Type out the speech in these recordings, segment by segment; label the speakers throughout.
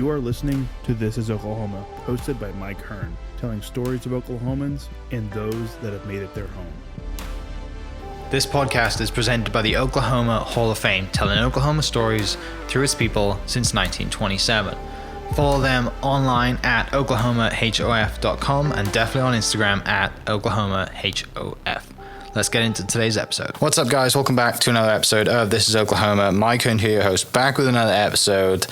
Speaker 1: You are listening to This is Oklahoma, hosted by Mike Hearn, telling stories of Oklahomans and those that have made it their home.
Speaker 2: This podcast is presented by the Oklahoma Hall of Fame, telling Oklahoma stories through its people since 1927. Follow them online at oklahomahof.com and definitely on Instagram at oklahomahof. Let's get into today's episode. What's up, guys? Welcome back to another episode of This is Oklahoma. Mike Hearn here, your host, back with another episode.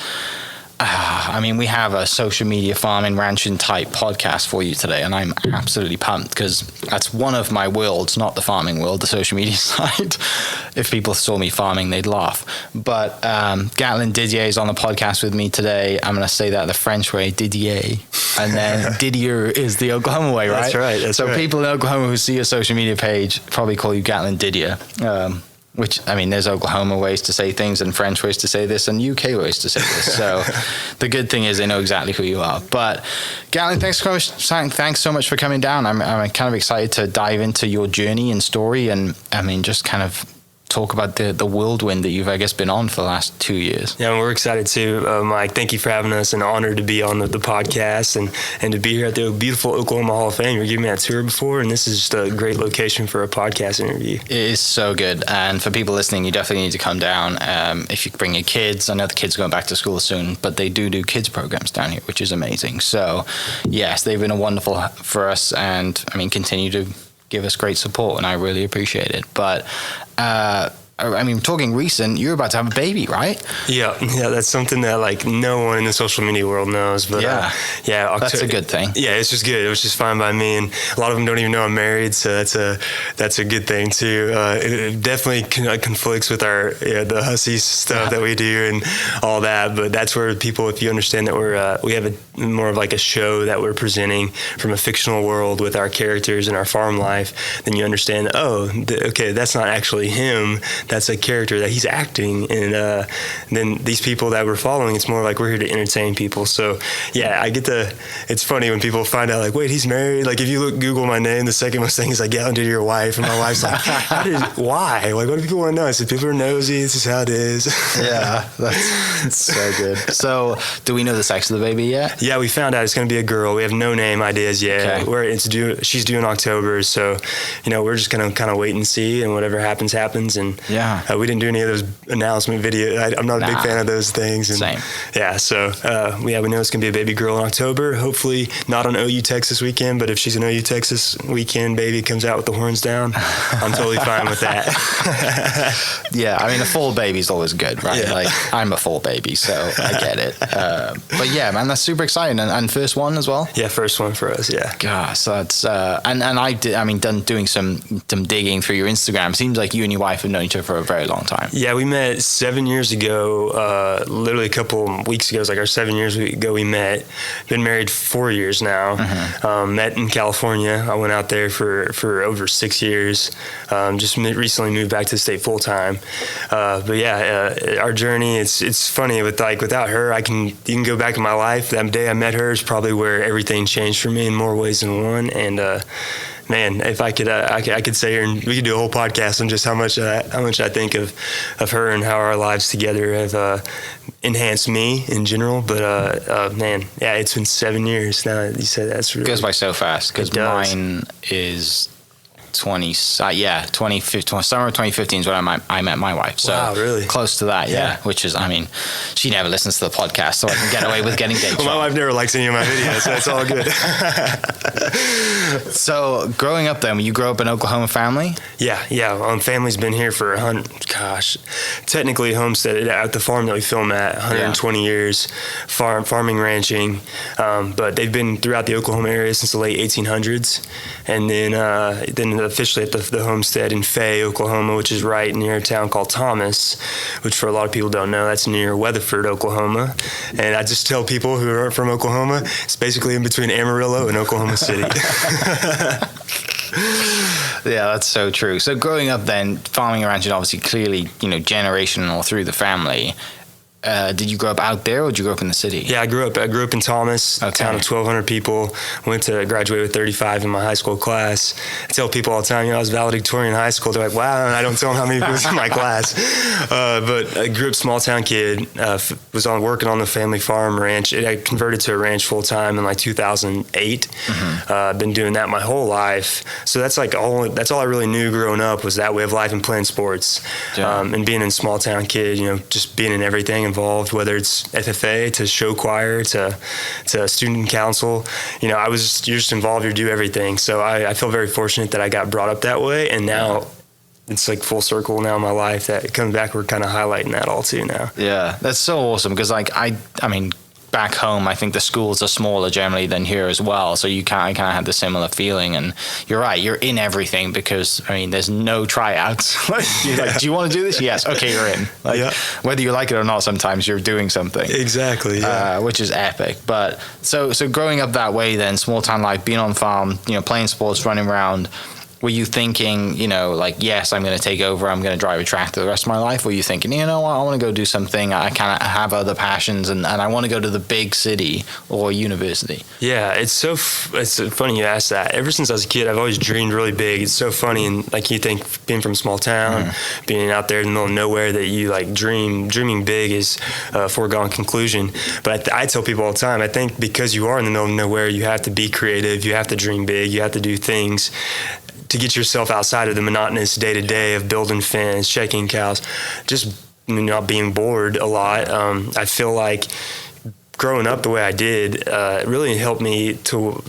Speaker 2: We have a social media farming, ranching type podcast for you today, and I'm absolutely pumped because that's one of my worlds, not the farming world, the social media side. If people saw me farming, they'd laugh. But Gatlin, Didier is on the podcast with me today. I'm going to say that the French way, Didier. And then Didier is the Oklahoma way, right?
Speaker 3: That's right.
Speaker 2: So people in Oklahoma who see your social media page probably call you Gatlin Didier. Which, there's Oklahoma ways to say things and French ways to say this and UK ways to say this. So the good thing is they know exactly who you are. But Gatlin, thanks so much for coming down. I'm kind of excited to dive into your journey and story and, just kind of talk about the whirlwind that you've, I guess, been on for the last 2 years.
Speaker 3: Yeah, we're excited too, Mike. Thank you for having us. An honor to be on the podcast and to be here at the beautiful Oklahoma Hall of Fame. You're giving me that tour before, and this is just a great location for a podcast interview.
Speaker 2: It is so good. And for people listening, you definitely need to come down. If you bring your kids, I know the kids are going back to school soon, but they do kids programs down here, which is amazing. So, yes, they've been wonderful for us and, continue to give us great support, and I really appreciate it. But talking recent, you're about to have a baby, right?
Speaker 3: Yeah, that's something that no one in the social media world knows. But October,
Speaker 2: that's a good thing.
Speaker 3: Yeah, it's just good. It was just fine by me, and a lot of them don't even know I'm married, so that's a good thing too. It definitely conflicts with our the hussy stuff that we do and all that. But that's where people, if you understand that we have more of a show that we're presenting from a fictional world with our characters and our farm life, then you understand. Okay, that's not actually him. That's a character that he's acting, and then these people that we're following, it's more like we're here to entertain people. So yeah, it's funny when people find out wait, he's married. If you Google my name, the second most thing is Gatlin Didier, your wife, and my wife's why? What do people want to know? I said, people are nosy. This is how it is.
Speaker 2: Yeah, that's so good. So do we know the sex of the baby yet?
Speaker 3: Yeah, we found out it's going to be a girl. We have no name ideas yet. Okay. She's due in October, so we're just going to kind of wait and see, and whatever happens. And yeah, we didn't do any of those announcement videos. I'm not a big fan of those things. And
Speaker 2: same.
Speaker 3: Yeah, so we know it's going to be a baby girl in October. Hopefully not on OU Texas weekend, but if she's an OU Texas weekend baby comes out with the horns down, I'm totally fine with that.
Speaker 2: Yeah, a full baby's always good, right?
Speaker 3: Yeah.
Speaker 2: I'm a full baby, so I get it. But yeah, man, that's super exciting. And first one as well?
Speaker 3: Yeah, first one for us, yeah.
Speaker 2: Gosh, so that's, and I did, doing some digging through your Instagram. Seems like you and your wife have known each other for a very long time. Yeah,
Speaker 3: we met 7 years ago, literally a couple weeks ago. It was our 7 years ago we met. Been married 4 years now. Mm-hmm. Met in California. I went out there for over 6 years. Just recently moved back to the state full time. Our journey, it's funny without her, you can go back in my life. That day I met her is probably where everything changed for me in more ways than one. And man, if I could say her, and we could do a whole podcast on just how much I think of her and how our lives together have enhanced me in general. But man, yeah, it's been 7 years now. You said that's really,
Speaker 2: it goes by so fast because mine is 2015. Summer of 2015 is when I met my wife. So
Speaker 3: wow, really?
Speaker 2: Close to that, yeah. Which is, she never listens to the podcast, so I can get away with getting dates.
Speaker 3: Well, my wife never likes any of my videos, so it's all good.
Speaker 2: So, growing up then, you grew up in Oklahoma family?
Speaker 3: Yeah. Family's been here for technically homesteaded at the farm that we film at, 120 years, farming, ranching, but they've been throughout the Oklahoma area since the late 1800s, and then officially at the homestead in Fay, Oklahoma, which is right near a town called Thomas, which for a lot of people don't know, that's near Weatherford, Oklahoma. And I just tell people who aren't from Oklahoma, it's basically in between Amarillo and Oklahoma City.
Speaker 2: Yeah, that's so true. So growing up then, farming and ranching, obviously clearly, generational through the family. did you grow up out there, or did you grow up in the city?
Speaker 3: Yeah, I grew up in Thomas, a town of 1,200 people. Went to graduate with 35 in my high school class. I tell people all the time, I was valedictorian in high school. They're like, wow, and I don't tell them how many people was in my class. But I grew up small town kid. Was working on the family farm ranch. I converted to a ranch full time in like 2008. I've been doing that my whole life. So that's all I really knew growing up was that way of life and playing sports. And being a small town kid, just being in everything involved, whether it's FFA to show choir to student council. You're just involved, you do everything. So I feel very fortunate that I got brought up that way, and now it's like full circle now in my life that coming back, we're kind of highlighting that all too now.
Speaker 2: Yeah, that's so awesome, because I mean, back home, I think the schools are smaller generally than here as well. So I kind of had the similar feeling. And you're right, you're in everything, because, there's no tryouts. You're like, do you want to do this? Yes. Okay, you're in. Whether you like it or not, sometimes you're doing something.
Speaker 3: Exactly. Yeah.
Speaker 2: Which is epic. But so growing up that way then, small town life, being on farm, playing sports, running around, were you thinking, yes, I'm going to take over, I'm going to drive a tractor the rest of my life? Or were you thinking, I want to go do something, I kind of have other passions, and I want to go to the big city or university?
Speaker 3: Yeah, it's funny you ask that. Ever since I was a kid, I've always dreamed really big. It's so funny, and you think being from a small town, being out there in the middle of nowhere, that you dreaming big is a foregone conclusion. But I tell people all the time, I think because you are in the middle of nowhere, you have to be creative, you have to dream big, you have to do things to get yourself outside of the monotonous day-to-day of building fence, checking cows, just not being bored a lot. I feel like growing up the way I did really helped me to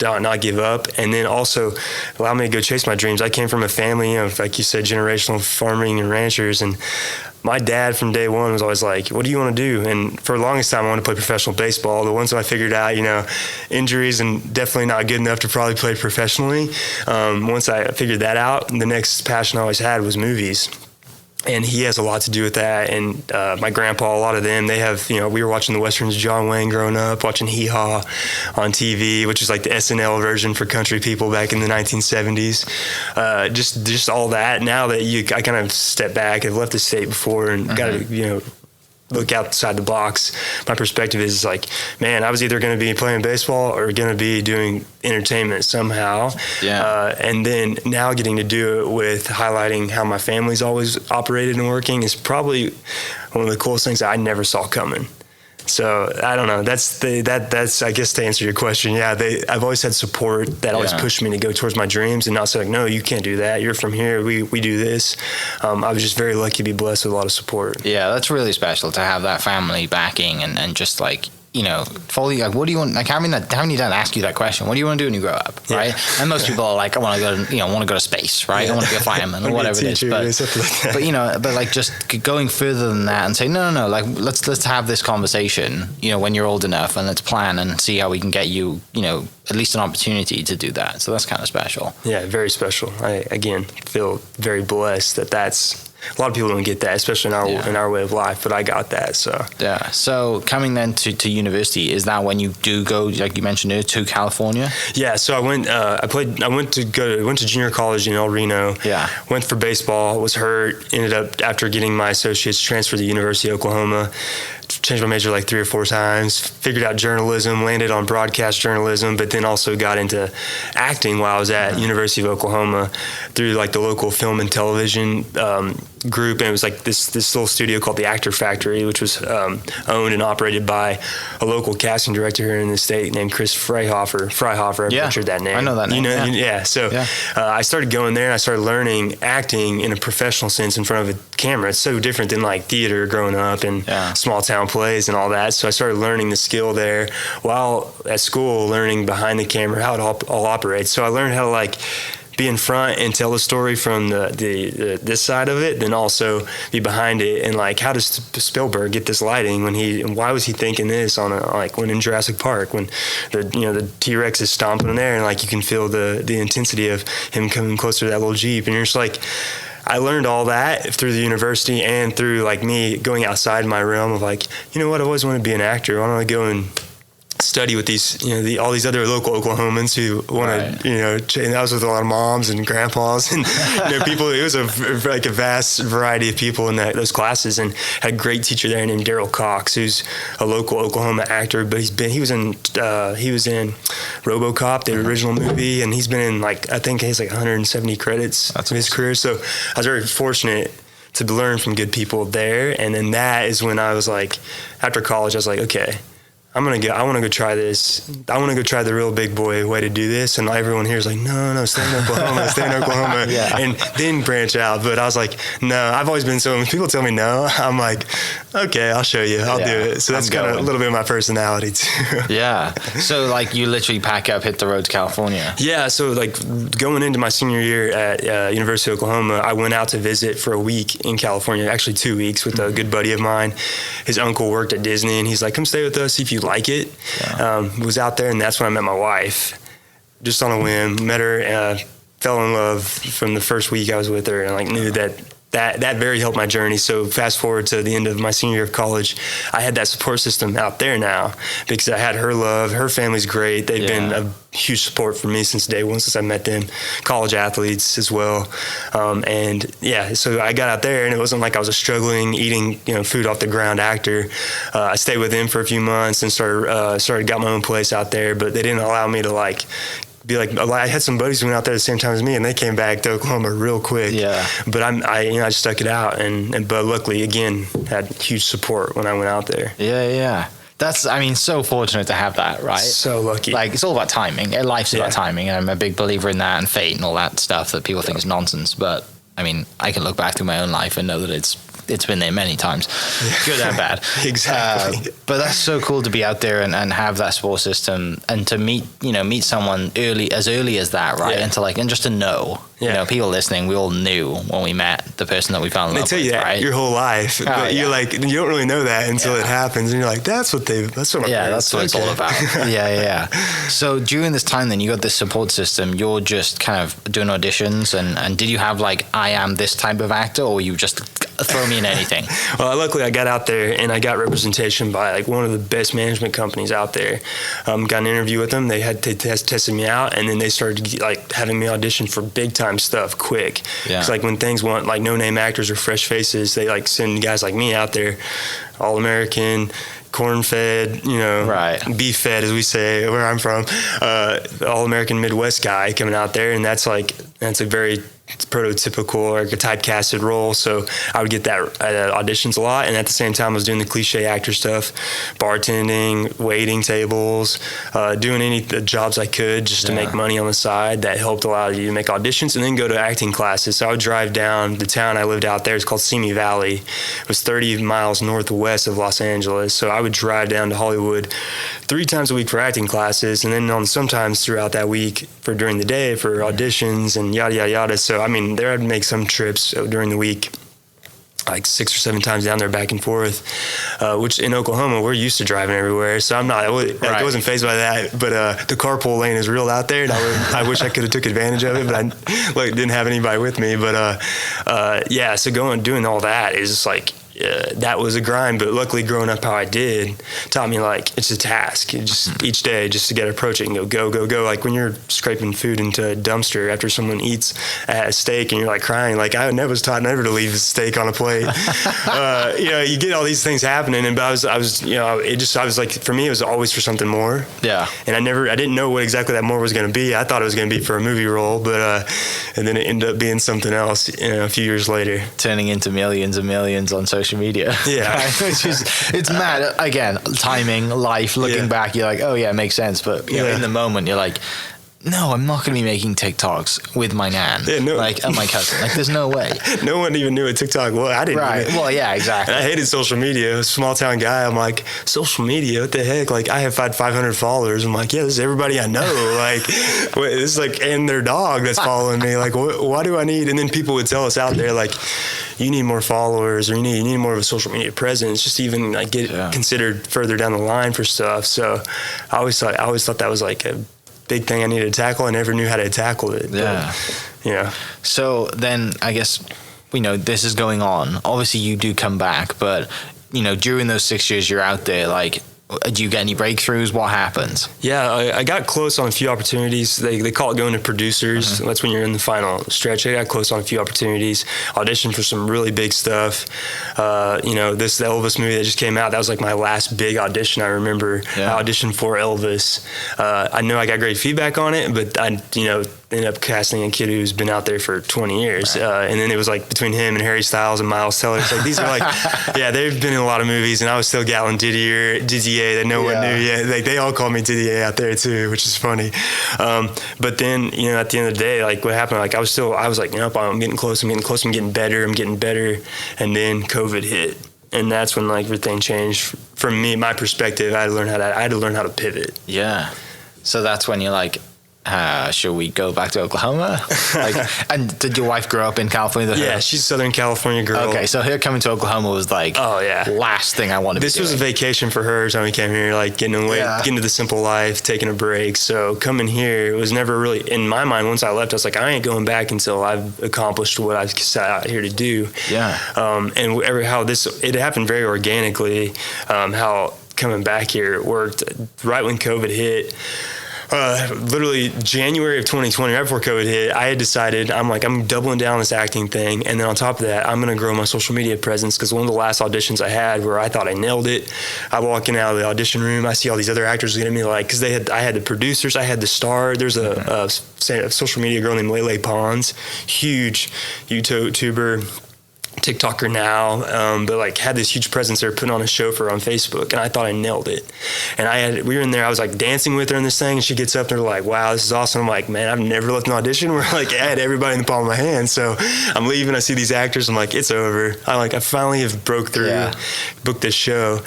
Speaker 3: not give up, and then also allow me to go chase my dreams. I came from a family of, like you said, generational farming and ranchers, and my dad from day one was always like, what do you want to do? And for the longest time, I wanted to play professional baseball. The ones that I figured out, injuries and definitely not good enough to probably play professionally. Once I figured that out, the next passion I always had was movies. And he has a lot to do with that. And my grandpa, a lot of them, they have, we were watching the Westerns of John Wayne growing up, watching Hee Haw on TV, which is like the SNL version for country people back in the 1970s. Just all that. Now that I kind of step back, I've left the state before and got to, look outside the box. My perspective is like, man, I was either going to be playing baseball or going to be doing entertainment somehow. Yeah. And then now getting to do it with highlighting how my family's always operated and working is probably one of the coolest things that I never saw coming. So I don't know. That's I guess to answer your question. Yeah, I've always had support that always pushed me to go towards my dreams and not say like, no, you can't do that. You're from here. We do this. I was just very lucky to be blessed with a lot of support.
Speaker 2: Yeah, that's really special to have that family backing and just like, fully like, what do you want? Like having your dad ask you that question, what do you want to do when you grow up, right? And most people are like, I want to go to, want to go to space, right? I want to be a fireman or whatever it is. But like just going further than that and say, no, like let's have this conversation, when you're old enough, and let's plan and see how we can get you, at least an opportunity to do that. So that's kind of special.
Speaker 3: Yeah, very special. I again feel very blessed that's. A lot of people don't get that, especially in our way of life, but I got that. So
Speaker 2: yeah. So coming then to university, is that when you do go, like you mentioned, to California?
Speaker 3: Yeah. So I went. I went to junior college in El Reno. Yeah. Went for baseball. Was hurt. Ended up after getting my associates transferred to the University of Oklahoma. Changed my major like 3 or 4 times, figured out journalism, landed on broadcast journalism, but then also got into acting while I was at University of Oklahoma through like the local film and television group. And it was like this little studio called the Actor Factory, which was owned and operated by a local casting director here in the state named Chris Freihofer. I butchered that name.
Speaker 2: I know that name.
Speaker 3: So I started going there and I started learning acting in a professional sense in front of a camera. It's so different than like theater growing up and small town plays and all that. So I started learning the skill there while at school, learning behind the camera how it all operates. So I learned how to like be in front and tell the story from this side of it, then also be behind it, and like how does Spielberg get this lighting and why was he thinking this on when in Jurassic Park when the T-Rex is stomping in there and like you can feel the intensity of him coming closer to that little Jeep, and you're just like, I learned all that through the university and through like me going outside my realm of like, I've always wanted to be an actor. I want to go and study with these, all these other local Oklahomans who want to, and I was with a lot of moms and grandpas and people. It was a vast variety of people in those classes, and had a great teacher there named Darrell, who's a local Oklahoma actor, but he was in RoboCop, the original movie, and he's been in I think he has 170 credits of his career. So I was very fortunate to learn from good people there, and then that is when I was after college, I was like, okay, I want to go try this. I want to go try the real big boy way to do this. And everyone here is like, no, stay in Oklahoma, and then branch out. But I was like, no, I've always been so, when people tell me no, I'm like, okay, I'll show you. I'll do it. So that's kind of a little bit of my personality too.
Speaker 2: Yeah. So you literally pack up, hit the road to California.
Speaker 3: Yeah. So going into my senior year at University of Oklahoma, I went out to visit for a week in California, actually 2 weeks, with a good buddy of mine. His uncle worked at Disney, and he's like, come stay with us, see if you like it. Was out there, and that's when I met my wife, just on a whim. Met her, fell in love from the first week I was with her, and knew that very helped my journey. So fast forward to the end of my senior year of college, I had that support system out there now, because I had her love. Her family's great. They've been a huge support for me since day one, since I met them. College athletes as well. So I got out there, and it wasn't like I was a struggling, eating food off the ground actor. I stayed with them for a few months and got my own place out there, but they didn't allow me to I had some buddies who went out there at the same time as me, and they came back to Oklahoma real quick. Yeah. But I stuck it out, but luckily, again, had huge support when I went out there.
Speaker 2: Yeah. That's, so fortunate to have that, right?
Speaker 3: So lucky.
Speaker 2: It's all about timing. Life's about timing, and I'm a big believer in that, and fate and all that stuff that people think is nonsense. But I can look back through my own life and know that it's been there many times, good and bad.
Speaker 3: Exactly.
Speaker 2: But that's so cool to be out there and have that support system, and to meet someone early as that, right? And and just to know, people listening, we all knew when we met the person that we fell in love with.
Speaker 3: They tell you that
Speaker 2: right?
Speaker 3: your whole life, but you're you don't really know that until it happens, and you're like, that's what it's
Speaker 2: all about. Yeah. So during this time, then you got this support system. You're just kind of doing auditions, and did you have I am this type of actor, or you just throw me in anything?
Speaker 3: Well, luckily I got out there, and I got representation by one of the best management companies out there. Got an interview with them. They tested me out, and then they started having me audition for big time stuff quick. It's when things want no name actors or fresh faces, they send guys like me out there, all American, corn fed, beef fed, as we say where I'm from, all American Midwest guy coming out there, and that's a very prototypical or a typecasted role. So I would get that at auditions a lot, and at the same time I was doing the cliche actor stuff, bartending, waiting tables, doing any jobs I could just to make money on the side. That helped allow you to make auditions and then go to acting classes. So I would drive down the town I lived out there. It's called Simi Valley. It was 30 miles northwest of Los Angeles. So I would drive down to Hollywood 3 times a week for acting classes, and then sometimes throughout that week during the day for auditions and yada yada yada. So there I'd make some trips during the week, 6 or 7 times down there back and forth, which in Oklahoma we're used to driving everywhere, so I wasn't fazed by that. But the carpool lane is real out there, and I wish I could have took advantage of it, but I didn't have anybody with me. But so doing all that is just that was a grind, but luckily growing up how I did taught me it's a task. Just each day, just to get approach it and go. When you're scraping food into a dumpster after someone eats a steak and you're crying, I was taught never to leave a steak on a plate. You get all these things happening, but I was for me it was always for something more. Yeah. And I didn't know what exactly that more was going to be. I thought it was going to be for a movie role, but and then it ended up being something else a few years later,
Speaker 2: turning into millions and millions on social media.
Speaker 3: Yeah.
Speaker 2: It's mad. Again, timing, life, looking back, you're oh yeah, it makes sense. But in the moment, you're no, I'm not going to be making TikToks with my nan, and my cousin. There's no way.
Speaker 3: No one even knew what TikTok was. I didn't.
Speaker 2: Right. Well, yeah, exactly.
Speaker 3: And I hated social media. A small town guy. I'm social media? What the heck? I have 500 followers. I'm yeah, this is everybody I know. This is and their dog that's following me. Why do I need? And then people would tell us out there you need more followers, or you need more of a social media presence, just to even get considered further down the line for stuff. So I always thought that was a big thing I needed to tackle. I never knew how to tackle it. Yeah.
Speaker 2: So then I guess, this is going on. Obviously you do come back, but, during those 6 years you're out there, Do you get any breakthroughs? What happens?
Speaker 3: Yeah, I got close on a few opportunities. They call it going to producers. That's when you're in the final stretch. I got close on a few opportunities. Auditioned for some really big stuff. The Elvis movie that just came out, that was like my last big audition. I remember I auditioned for Elvis. I know I got great feedback on it, but I ended up casting a kid who's been out there for 20 years. Right. And then it was like between him and Harry Styles and Miles Teller. It's like, these are like, they've been in a lot of movies, and I was still Gatlin, Didier that no one knew yet. Like, they all call me Didier out there too, which is funny. But then, at the end of the day, like, what happened, like, I was like, nope, I'm getting close, I'm getting better. And then COVID hit. And that's when, like, everything changed from me, my perspective. I had to learn how to pivot.
Speaker 2: Yeah. So that's when you're like, should we go back to Oklahoma? And did your wife grow up in California?
Speaker 3: Yeah, she's a Southern California girl.
Speaker 2: Okay, so here coming to Oklahoma was like, last thing I wanted to do.
Speaker 3: This was a vacation for her time we came here, like getting to the simple life, taking a break. So coming here, it was never really, in my mind, once I left, I was like, I ain't going back until I've accomplished what I've set out here to do. Yeah. And it happened very organically, how coming back here worked right when COVID hit. Literally January of 2020, right before COVID hit, I had decided, I'm doubling down on this acting thing. And then on top of that, I'm going to grow my social media presence, because one of the last auditions I had where I thought I nailed it, I walk in out of the audition room, I see all these other actors looking at me like, because I had the producers, I had the star. There's a social media girl named Lele Pons, huge YouTuber, TikToker now, but like had this huge presence there, putting on a show for her on Facebook, and I thought I nailed it. And we were in there, I was like dancing with her in this thing, and she gets up and they're like, wow, this is awesome. I'm like, man, I've never left an audition where like I had everybody in the palm of my hand. So I'm leaving, I see these actors, I'm like, it's over. I finally have broke through, booked this show.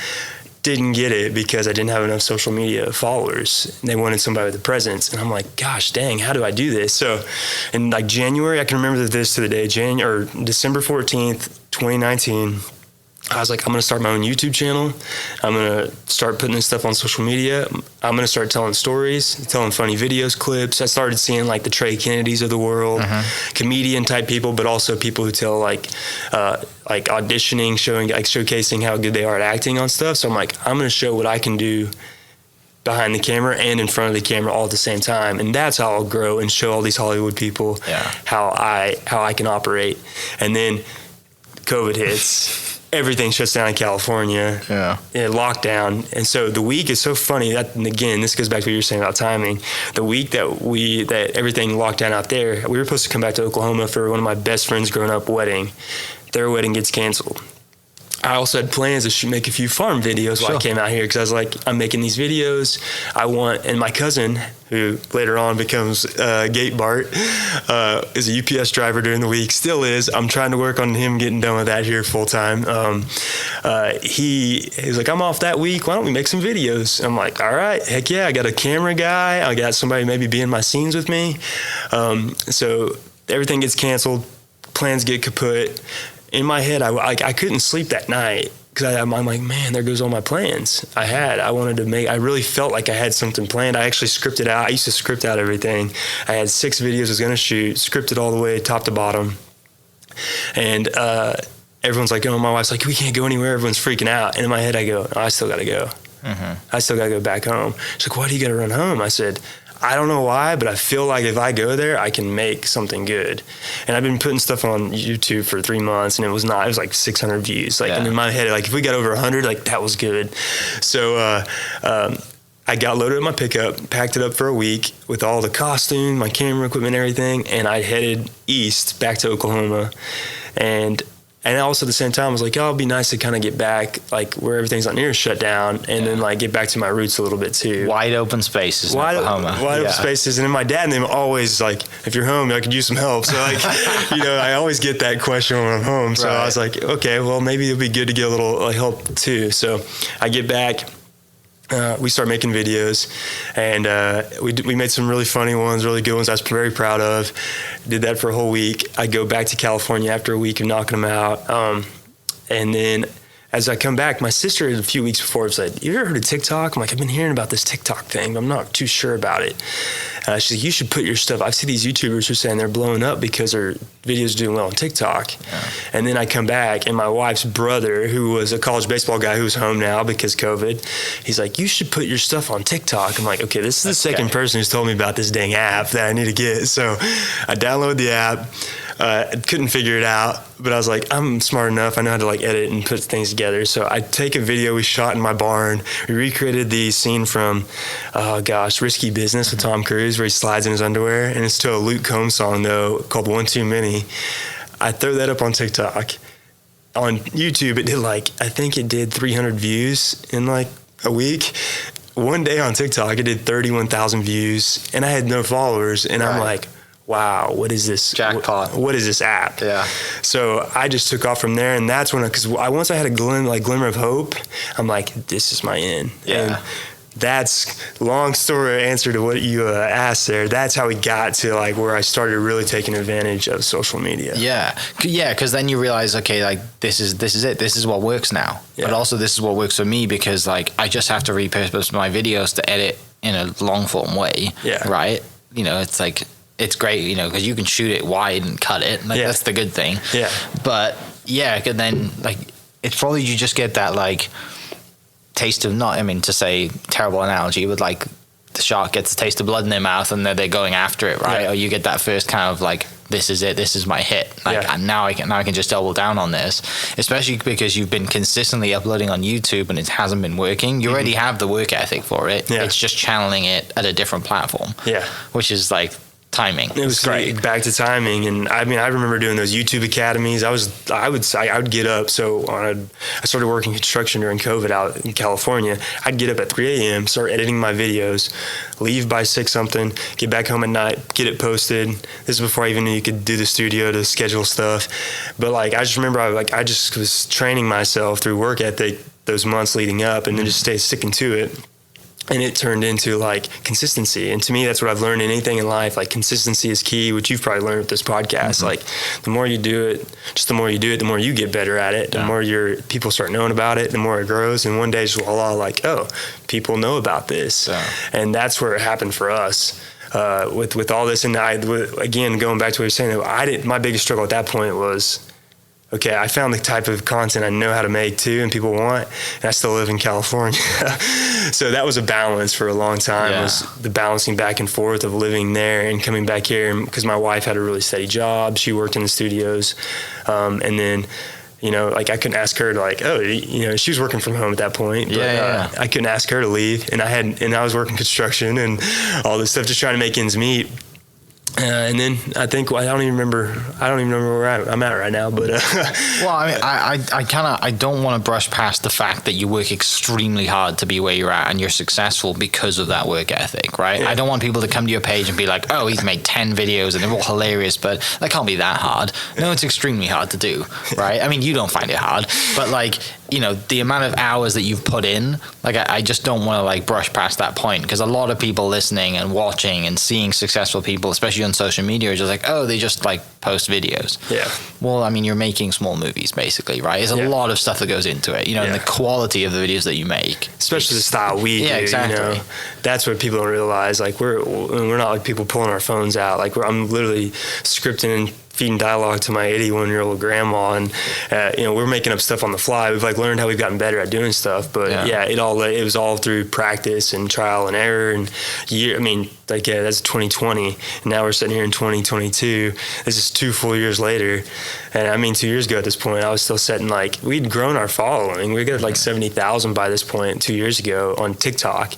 Speaker 3: Didn't get it because I didn't have enough social media followers. They wanted somebody with a presence, and I'm like, gosh dang, how do I do this? So in like January, I can remember this to the day, December 14th, 2019, I was like, I'm going to start my own YouTube channel. I'm going to start putting this stuff on social media. I'm going to start telling stories, telling funny videos, clips. I started seeing like the Trey Kennedys of the world, comedian type people, but also people who tell like auditioning, showcasing how good they are at acting on stuff. So I'm like, I'm going to show what I can do behind the camera and in front of the camera all at the same time. And that's how I'll grow and show all these Hollywood people how I can operate. And then COVID hits. Everything shuts down in California. Lockdown. And so the week is so funny that, and again, this goes back to what you were saying about timing. The week that everything locked down out there, we were supposed to come back to Oklahoma for one of my best friends' growing up wedding. Their wedding gets canceled. I also had plans to make a few farm videos while I came out here, because I was like, I'm making these videos. And my cousin, who later on becomes Gate Bart, is a UPS driver during the week, still is. I'm trying to work on him getting done with that here full time. He's like, I'm off that week. Why don't we make some videos? I'm like, all right, heck yeah. I got a camera guy. I got somebody maybe be in my scenes with me. So everything gets canceled. Plans get kaput. In my head, I couldn't sleep that night, because I'm like, man, there goes all my plans I wanted to make. I really felt like I had something planned. I actually scripted out. I used to script out everything. I had 6 videos I was going to shoot, scripted all the way top to bottom. And everyone's like, my wife's like, we can't go anywhere. Everyone's freaking out. And in my head, I go, I still got to go. I still got to go back home. She's like, why do you got to run home? I said, I don't know why, but I feel like if I go there, I can make something good. And I've been putting stuff on YouTube for 3 months, and it was like 600 views. And in my head, like, if we got over 100, like, that was good. So I got loaded in my pickup, packed it up for a week with all the costume, my camera equipment, everything, and I headed east back to Oklahoma. And also at the same time, I was like, it'd be nice to kind of get back, like, where everything's not near shut down, and then, like, get back to my roots a little bit, too.
Speaker 2: Wide open spaces in Oklahoma.
Speaker 3: Wide open spaces. And then my dad and them always, like, if you're home, I could use some help. So, like, I always get that question when I'm home. So I was like, okay, well, maybe it'd be good to get a little help, too. So I get back. We start making videos, and we made some really funny ones, really good ones I was very proud of. Did that for a whole week. I go back to California after a week of knocking them out. And then as I come back, my sister a few weeks before said, "You ever heard of TikTok?" I'm like, "I've been hearing about this TikTok thing, but I'm not too sure about it." She's like, "You should put your stuff." I see these YouTubers who are saying they're blowing up because their videos are doing well on TikTok. Yeah. And then I come back, and my wife's brother, who was a college baseball guy who's home now because COVID, he's like, "You should put your stuff on TikTok." I'm like, okay, this is the second person who's told me about this dang app that I need to get. So I download the app. Couldn't figure it out, but I was like, I'm smart enough. I know how to like edit and put things together. So I take a video we shot in my barn. We recreated the scene from, Risky Business with Tom Cruise, where he slides in his underwear, and it's to a Luke Combs song though called One Too Many. I throw that up on TikTok. On YouTube, it did I think it did 300 views in like a week. One day on TikTok, it did 31,000 views, and I had no followers, and I'm like, wow, what is this?
Speaker 2: Jackpot.
Speaker 3: What is this app?
Speaker 2: Yeah.
Speaker 3: So I just took off from there, and that's when, once I had a glimmer of hope, I'm like, this is my end.
Speaker 2: Yeah.
Speaker 3: And that's long story answer to what you asked there. That's how we got to where I started really taking advantage of social media.
Speaker 2: Yeah. Because then you realize, okay, this is it. This is what works now. Yeah. But also this is what works for me, because I just have to repurpose my videos to edit in a long form way. Yeah. Right. It's great, because you can shoot it wide and cut it. That's the good thing.
Speaker 3: Yeah.
Speaker 2: But yeah, then it's probably you just get that taste of to say terrible analogy, but the shark gets a taste of blood in their mouth and they're going after it, right? Yeah. Or you get that first kind of this is it, this is my hit. And now I can just double down on this, especially because you've been consistently uploading on YouTube and it hasn't been working. You already have the work ethic for it. Yeah. It's just channeling it at a different platform. Yeah. Which is timing.
Speaker 3: It was great. Back to timing. And I remember doing those YouTube academies. I would get up. So I started working construction during COVID out in California. I'd get up at 3 a.m., start editing my videos, leave by 6 something, get back home at night, get it posted. This is before I even knew you could do the studio to schedule stuff. But I just remember I just was training myself through work ethic those months leading up, and then just sticking to it. And it turned into consistency. And to me, that's what I've learned in anything in life. Consistency is key, which you've probably learned with this podcast. Mm-hmm. The more you do it, the more you get better at it. The more your people start knowing about it, the more it grows. And one day, just oh, people know about this. Yeah. And that's where it happened for us. With all this. And again, going back to what you're saying, my biggest struggle at that point was, okay, I found the type of content I know how to make too and people want, and I still live in California. So that was a balance for a long time, was the balancing back and forth of living there and coming back here, because my wife had a really steady job. She worked in the studios. And then, I couldn't ask her to she was working from home at that point. But, I couldn't ask her to leave, and I was working construction and all this stuff, just trying to make ends meet. And then I think I don't even remember where I'm at right now. But
Speaker 2: well, I don't want to brush past the fact that you work extremely hard to be where you're at, and you're successful because of that work ethic, right? Yeah. I don't want people to come to your page and be like, "Oh, he's made 10 videos and they're all hilarious," but that can't be that hard. No, it's extremely hard to do, right? You don't find it hard, but the amount of hours that you've put in, I just don't want to brush past that point, because a lot of people listening and watching and seeing successful people, especially on social media, are just they just post videos. Yeah. Well, you're making small movies basically, right? There's a lot of stuff that goes into it, and the quality of the videos that you make,
Speaker 3: especially the style we do.
Speaker 2: Exactly.
Speaker 3: That's what people don't realize. We're not people pulling our phones out. I'm literally scripting and feeding dialogue to my 81-year-old grandma, and we're making up stuff on the fly. We've learned how we've gotten better at doing stuff, but it was all through practice and trial and error. And that's 2020, and now we're sitting here in 2022. This is 2 full years later, and 2 years ago at this point, I was still setting we'd grown our following. We got 70,000 by this point 2 years ago on TikTok.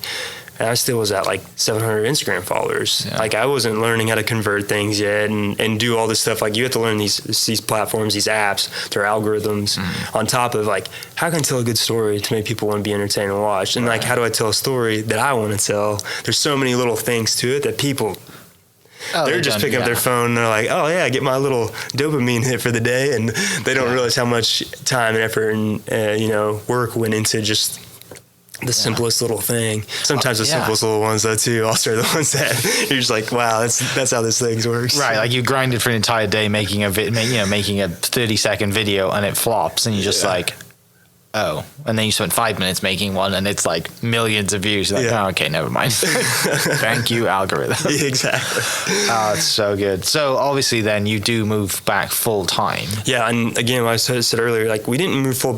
Speaker 3: And I still was at 700 Instagram followers. Yeah. I wasn't learning how to convert things yet and do all this stuff. You have to learn these platforms, these apps, their algorithms, on top of how can I tell a good story to make people want to be entertained and watched? And how do I tell a story that I want to tell? There's so many little things to it that people, they're just picking up their phone and they're like, oh yeah, get my little dopamine hit for the day. And they don't realize how much time and effort and, work went into just the simplest little thing. Sometimes the simplest little ones though too also are the ones that you're just wow, that's how this thing works.
Speaker 2: Right, you grinded for an entire day making a 30-second video and it flops, and you're just oh, and then you spent 5 minutes making one and it's like millions of views. You're like, oh, okay, never mind. Thank you, algorithm.
Speaker 3: Exactly.
Speaker 2: Oh, it's so good. So obviously then you do move back full time.
Speaker 3: Yeah, and again, like I said earlier, like we didn't move full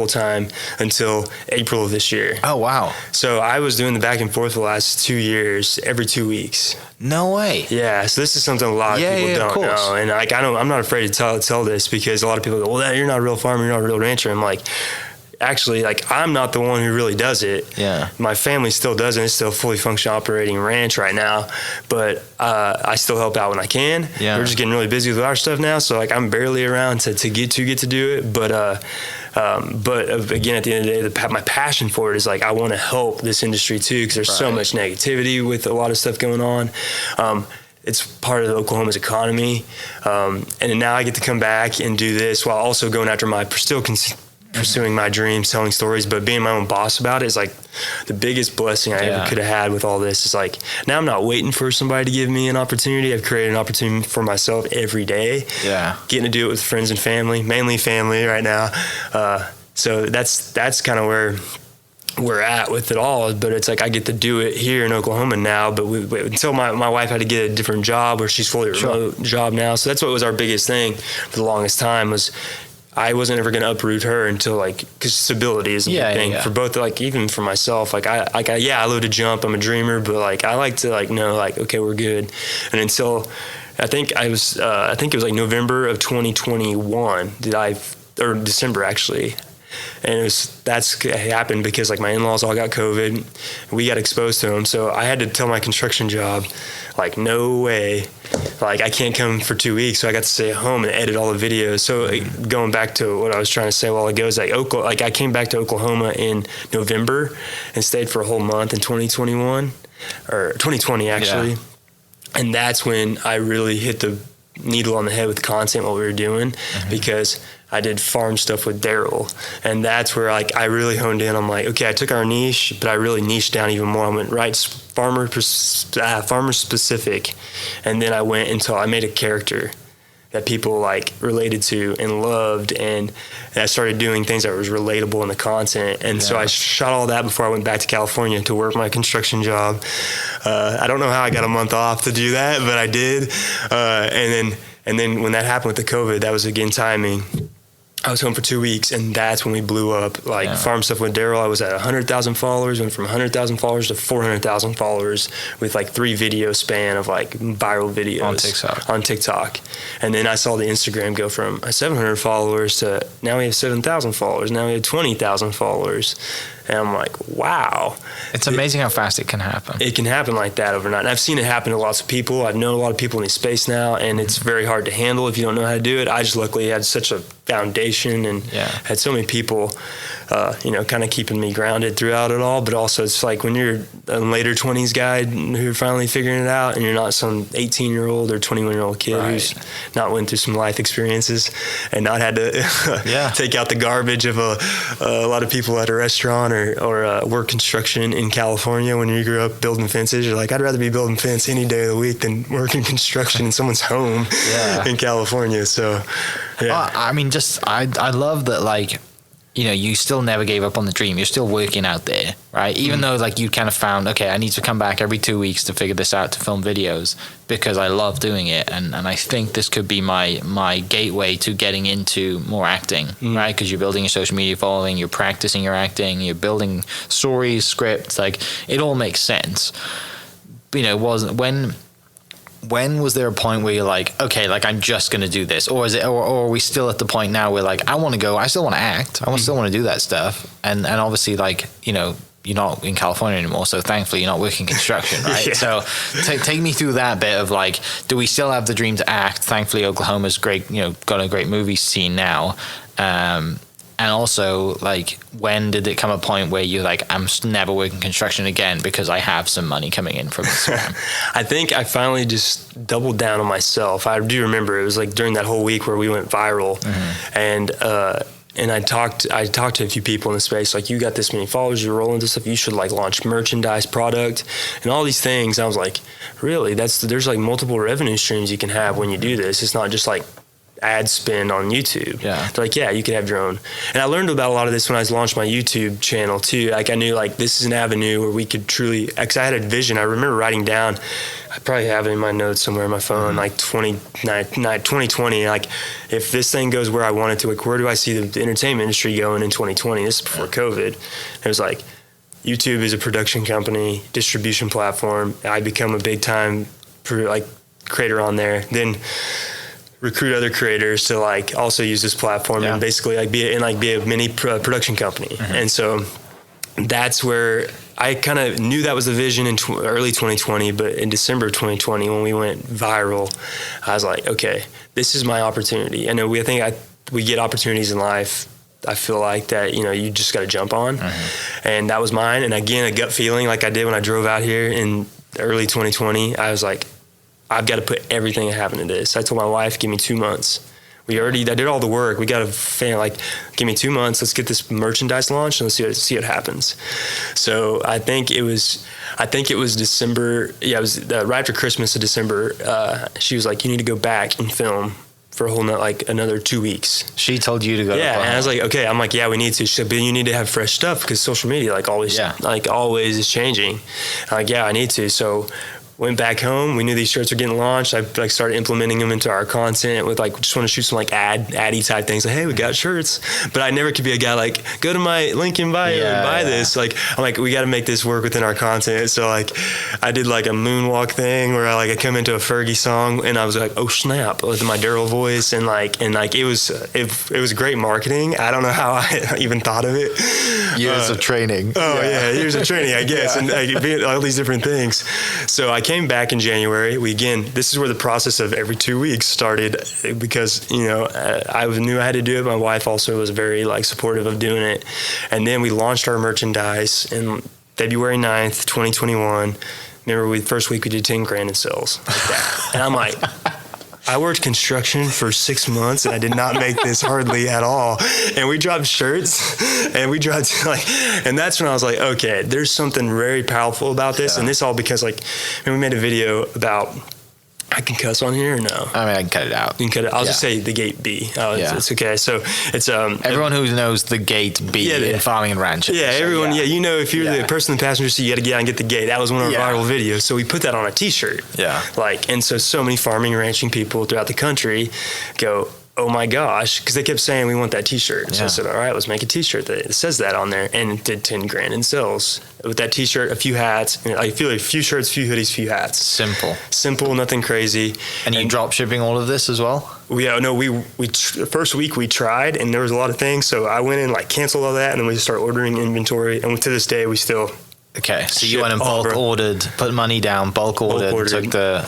Speaker 3: time until April of this year.
Speaker 2: Oh, wow.
Speaker 3: So I was doing the back and forth the last 2 years, every 2 weeks.
Speaker 2: No way.
Speaker 3: Yeah, so this is something a lot of people don't know, and like I'm not afraid to tell this, because a lot of people go, well, you're not a real farmer, you're not a real rancher. I'm like, actually, like, I'm not the one who really does it.
Speaker 2: Yeah.
Speaker 3: My family still does it. It's still a fully functional operating ranch right now, but I still help out when I can.
Speaker 2: Yeah.
Speaker 3: We're just getting really busy with our stuff now, so like I'm barely around to get to do it, but again, at the end of the day, my passion for it is like I want to help this industry too, because there's so much negativity with a lot of stuff going on. It's part of Oklahoma's economy, and now I get to come back and do this while also going after pursuing my dreams, telling stories, but being my own boss about it is like the biggest blessing I ever could have had with all this. Is like, now I'm not waiting for somebody to give me an opportunity. I've created an opportunity for myself every day. Yeah. Getting to do it with friends and family, mainly family right now. So that's kind of where we're at with it all, but it's like I get to do it here in Oklahoma now, but until my wife had to get a different job where she's fully remote job now. So that's what was our biggest thing for the longest time, was I wasn't ever going to uproot her until, like, because stability is a big thing for both, like, even for myself. Like, I love to jump. I'm a dreamer, but like, I like to like know, like, okay, we're good. And until I think it was like November of 2021 or December actually. And that's happened because like my in-laws all got COVID. We got exposed to them. So I had to tell my construction job, like, no way, like I can't come for 2 weeks. So I got to stay at home and edit all the videos. So going back to what I was trying to say a while ago is like I came back to Oklahoma in November and stayed for a whole month in 2021 or 2020 actually. Yeah. And that's when I really hit the needle on the head with content, what we were doing, because I did farm stuff with Darrell, and that's where like I really honed in. I'm like, okay, I took our niche, but I really niched down even more. I went farmer specific, and then I went until I made a character that people like related to and loved, and I started doing things that was relatable in the content. And so I shot all that before I went back to California to work my construction job. I don't know how I got a month off to do that, but I did. And then when that happened with the COVID, that was again timing. I was home for 2 weeks, and that's when we blew up. Like farm stuff with Darrell, I was at 100,000 followers, went from 100,000 followers to 400,000 followers with like 3 video span of like viral videos on TikTok. And then I saw the Instagram go from 700 followers to now we have 7,000 followers. Now we have 20,000 followers. And I'm like, wow.
Speaker 2: It's amazing how fast it can happen.
Speaker 3: It can happen like that overnight. And I've seen it happen to lots of people. I've known a lot of people in this space now, and it's very hard to handle if you don't know how to do it. I just luckily had such a foundation and had so many people, kind of keeping me grounded throughout it all. But also it's like when you're a later 20s guy who're finally figuring it out, and you're not some 18-year-old or 21-year-old kid who's not went through some life experiences and not had to take out the garbage of a lot of people at a restaurant or work construction in California. When you grew up building fences, you're like, I'd rather be building fence any day of the week than working construction in someone's home in California. So,
Speaker 2: I mean, I love that, like, you still never gave up on the dream. You're still working out there, right? Even though like you kind of found, okay, I need to come back every 2 weeks to figure this out, to film videos, because I love doing it. And I think this could be my gateway to getting into more acting, right? Because you're building your social media following, you're practicing your acting, you're building stories, scripts, like it all makes sense. When was there a point where you're like, okay, like I'm just going to do this? Or are we still at the point now where like, I still want to act. I still want to do that stuff. And obviously like, you're not in California anymore. So thankfully you're not working construction, right? So take me through that bit of like, do we still have the dream to act? Thankfully Oklahoma's great, got a great movie scene now. And also, like, when did it come a point where you're like, I'm never working construction again because I have some money coming in from Instagram?
Speaker 3: I think I finally just doubled down on myself. I do remember it was like during that whole week where we went viral, and I talked to a few people in the space, like, you got this many followers, you're rolling this stuff, you should like launch merchandise, product, and all these things. I was like, really? There's like multiple revenue streams you can have when you do this. It's not just like ad spend on YouTube.
Speaker 2: Yeah.
Speaker 3: They're like, yeah, you could have your own. And I learned about a lot of this when I launched my YouTube channel too. Like I knew like this is an avenue where we could truly, cause I had a vision. I remember writing down, I probably have it in my notes somewhere on my phone, like 2020, like if this thing goes where I want it to, like where do I see the entertainment industry going in 2020? This is before COVID. It was like, YouTube is a production company, distribution platform. I become a big time creator on there. Then recruit other creators to like also use this platform and basically like be a mini production company. And so that's where I kind of knew that was the vision in early 2020, but in December of 2020, when we went viral, I was like, okay, this is my opportunity. I know we get opportunities in life. I feel like that, you just got to jump on. And that was mine. And again, a gut feeling like I did when I drove out here in early 2020, I was like, I've got to put everything I have into this. I told my wife, give me 2 months. I did all the work. We got a fan, like, give me 2 months. Let's get this merchandise launched and let's see what happens. So I think it was December. Yeah, it was right after Christmas of December. She was like, you need to go back and film for a whole another 2 weeks.
Speaker 2: She told you to go.
Speaker 3: Yeah, and I was like, okay. I'm like, yeah, we need to. She said, but you need to have fresh stuff because social media always is changing. I'm like, yeah, I need to. So went back home. We knew these shirts were getting launched. I started implementing them into our content with just want to shoot some addy type things. Like, hey, we got shirts. But I never could be a guy like, go to my link in bio and buy this. I'm like, we got to make this work within our content. So I did a moonwalk thing where I come into a Fergie song and I was like, oh snap, with my Darrell voice and it was great marketing. I don't know how I even thought of it.
Speaker 2: Years of training.
Speaker 3: Oh yeah, years of training, I guess, and all these different things. So I came back in January. This is where the process of every 2 weeks started because, I knew I had to do it. My wife also was very supportive of doing it. And then we launched our merchandise in February 9th, 2021. Remember, first week we did 10 grand in sales like that. And I'm like, I worked construction for 6 months and I did not make this hardly at all. And we dropped shirts and and that's when I was like, okay, there's something very powerful about this. Yeah. And this all because we made a video about, I can cuss on here or no?
Speaker 2: I mean, I can cut it out.
Speaker 3: You can cut it. I'll just say the gate B. It's okay. So it's
Speaker 2: everyone who knows the gate B in farming and ranching.
Speaker 3: Yeah, everyone. Yeah, if you're the person in the passenger seat, you got to get out and get the gate. That was one of our viral videos. So we put that on a T-shirt. Yeah. And so many farming and ranching people throughout the country go, oh my gosh, because they kept saying we want that T-shirt. So I said, all right, let's make a T-shirt that says that on there, and it did 10 grand in sales with that T-shirt, a few hats, and I feel like a few shirts, few hoodies, few hats. Simple, nothing crazy.
Speaker 2: And you drop shipping all of this as well?
Speaker 3: We first week we tried, and there was a lot of things, so I went and canceled all that, and then we just started ordering inventory, and to this day we still.
Speaker 2: Okay, so you went and ordered, put money down, bulk ordered,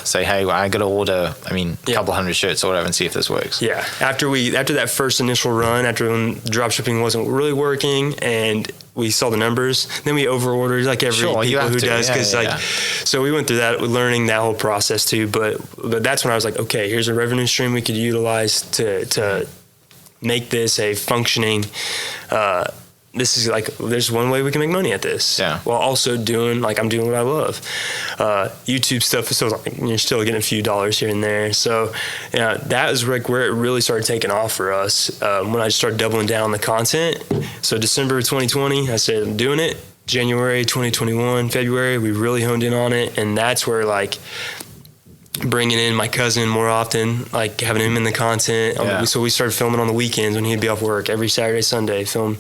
Speaker 2: say, hey, I got to order, a couple hundred shirts or whatever and see if this works.
Speaker 3: Yeah, after that first initial run, after when drop shipping wasn't really working and we saw the numbers, then we over ordered every people who does. So we went through that, learning that whole process too. But that's when I was like, okay, here's a revenue stream we could utilize to make this a functioning, this is there's one way we can make money at this. Yeah. While also doing I'm doing what I love. YouTube stuff is you're still getting a few dollars here and there. So that was where it really started taking off for us. When I started doubling down on the content. So December 2020, I said I'm doing it. January 2021, February, we really honed in on it, and that's where bringing in my cousin more often, having him in the content. So we started filming on the weekends when he'd be off work every Saturday, Sunday, film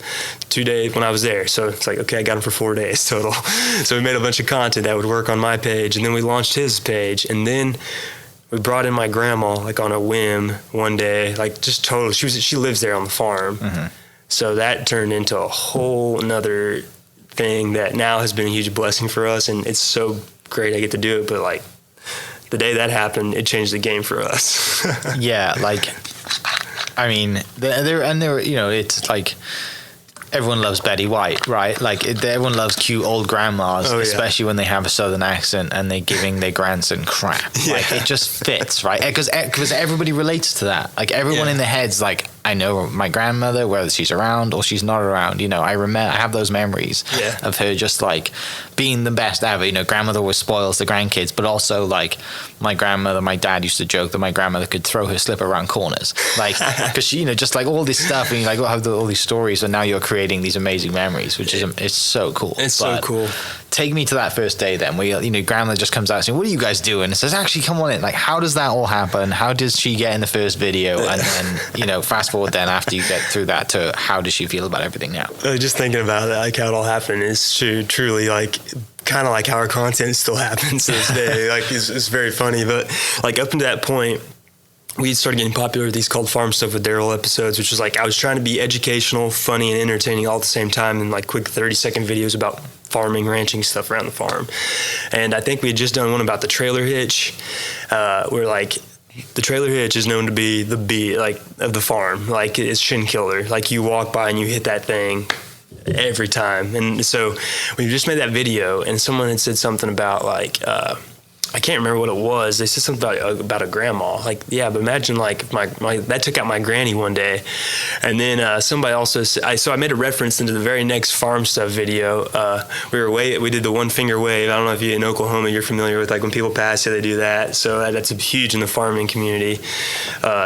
Speaker 3: 2 days when I was there. So it's okay, I got him for 4 days total. So we made a bunch of content that would work on my page. And then we launched his page. And then we brought in my grandma on a whim one day, just total. She lives there on the farm. Mm-hmm. So that turned into a whole nother thing that now has been a huge blessing for us. And it's so great I get to do it. But the day that happened, it changed the game for us.
Speaker 2: Yeah, it's everyone loves Betty White, right? Everyone loves cute old grandmas, especially when they have a southern accent and they're giving their grandson crap. It just fits, right? Because everybody relates to that. Everyone in their head's I know my grandmother, whether she's around or she's not around. You know, I have those memories of her just like being the best ever. You know, grandmother always spoils the grandkids, but also like my grandmother, my dad used to joke that my grandmother could throw her slipper around corners, like because she, you know, just like all this stuff, and you like have all these stories, and now you're creating these amazing memories, which is it's so cool.
Speaker 3: It's so cool.
Speaker 2: Take me to that first day then, where you know grandma just comes out saying, "What are you guys doing?" And says, "Actually, come on in." Like, how does that all happen? How does she get in the first video? And then, you know, fast forward then after you get through that to how does she feel about everything now?
Speaker 3: Just thinking about it, like how it all happened is truly like kind of like how our content still happens to this day. Like it's very funny, but like up until that point, we started getting popular with these called Farm Stuff with Darrell episodes, which was like I was trying to be educational, funny, and entertaining all at the same time, and like quick 30-second videos about farming, ranching stuff around the farm. And I think we had just done one about the trailer hitch, where like the trailer hitch is known to be the bee like of the farm, like it's shin killer. Like you walk by and you hit that thing every time. And so we just made that video, and someone had said something about like I can't remember what it was. They said something about a grandma. Like, yeah, but imagine like if my that took out my granny one day. And then somebody also said, so I made a reference into the very next Farm Stuff video. We did the one finger wave. I don't know if you in Oklahoma you're familiar with like when people pass you, they do that. So that's huge in the farming community.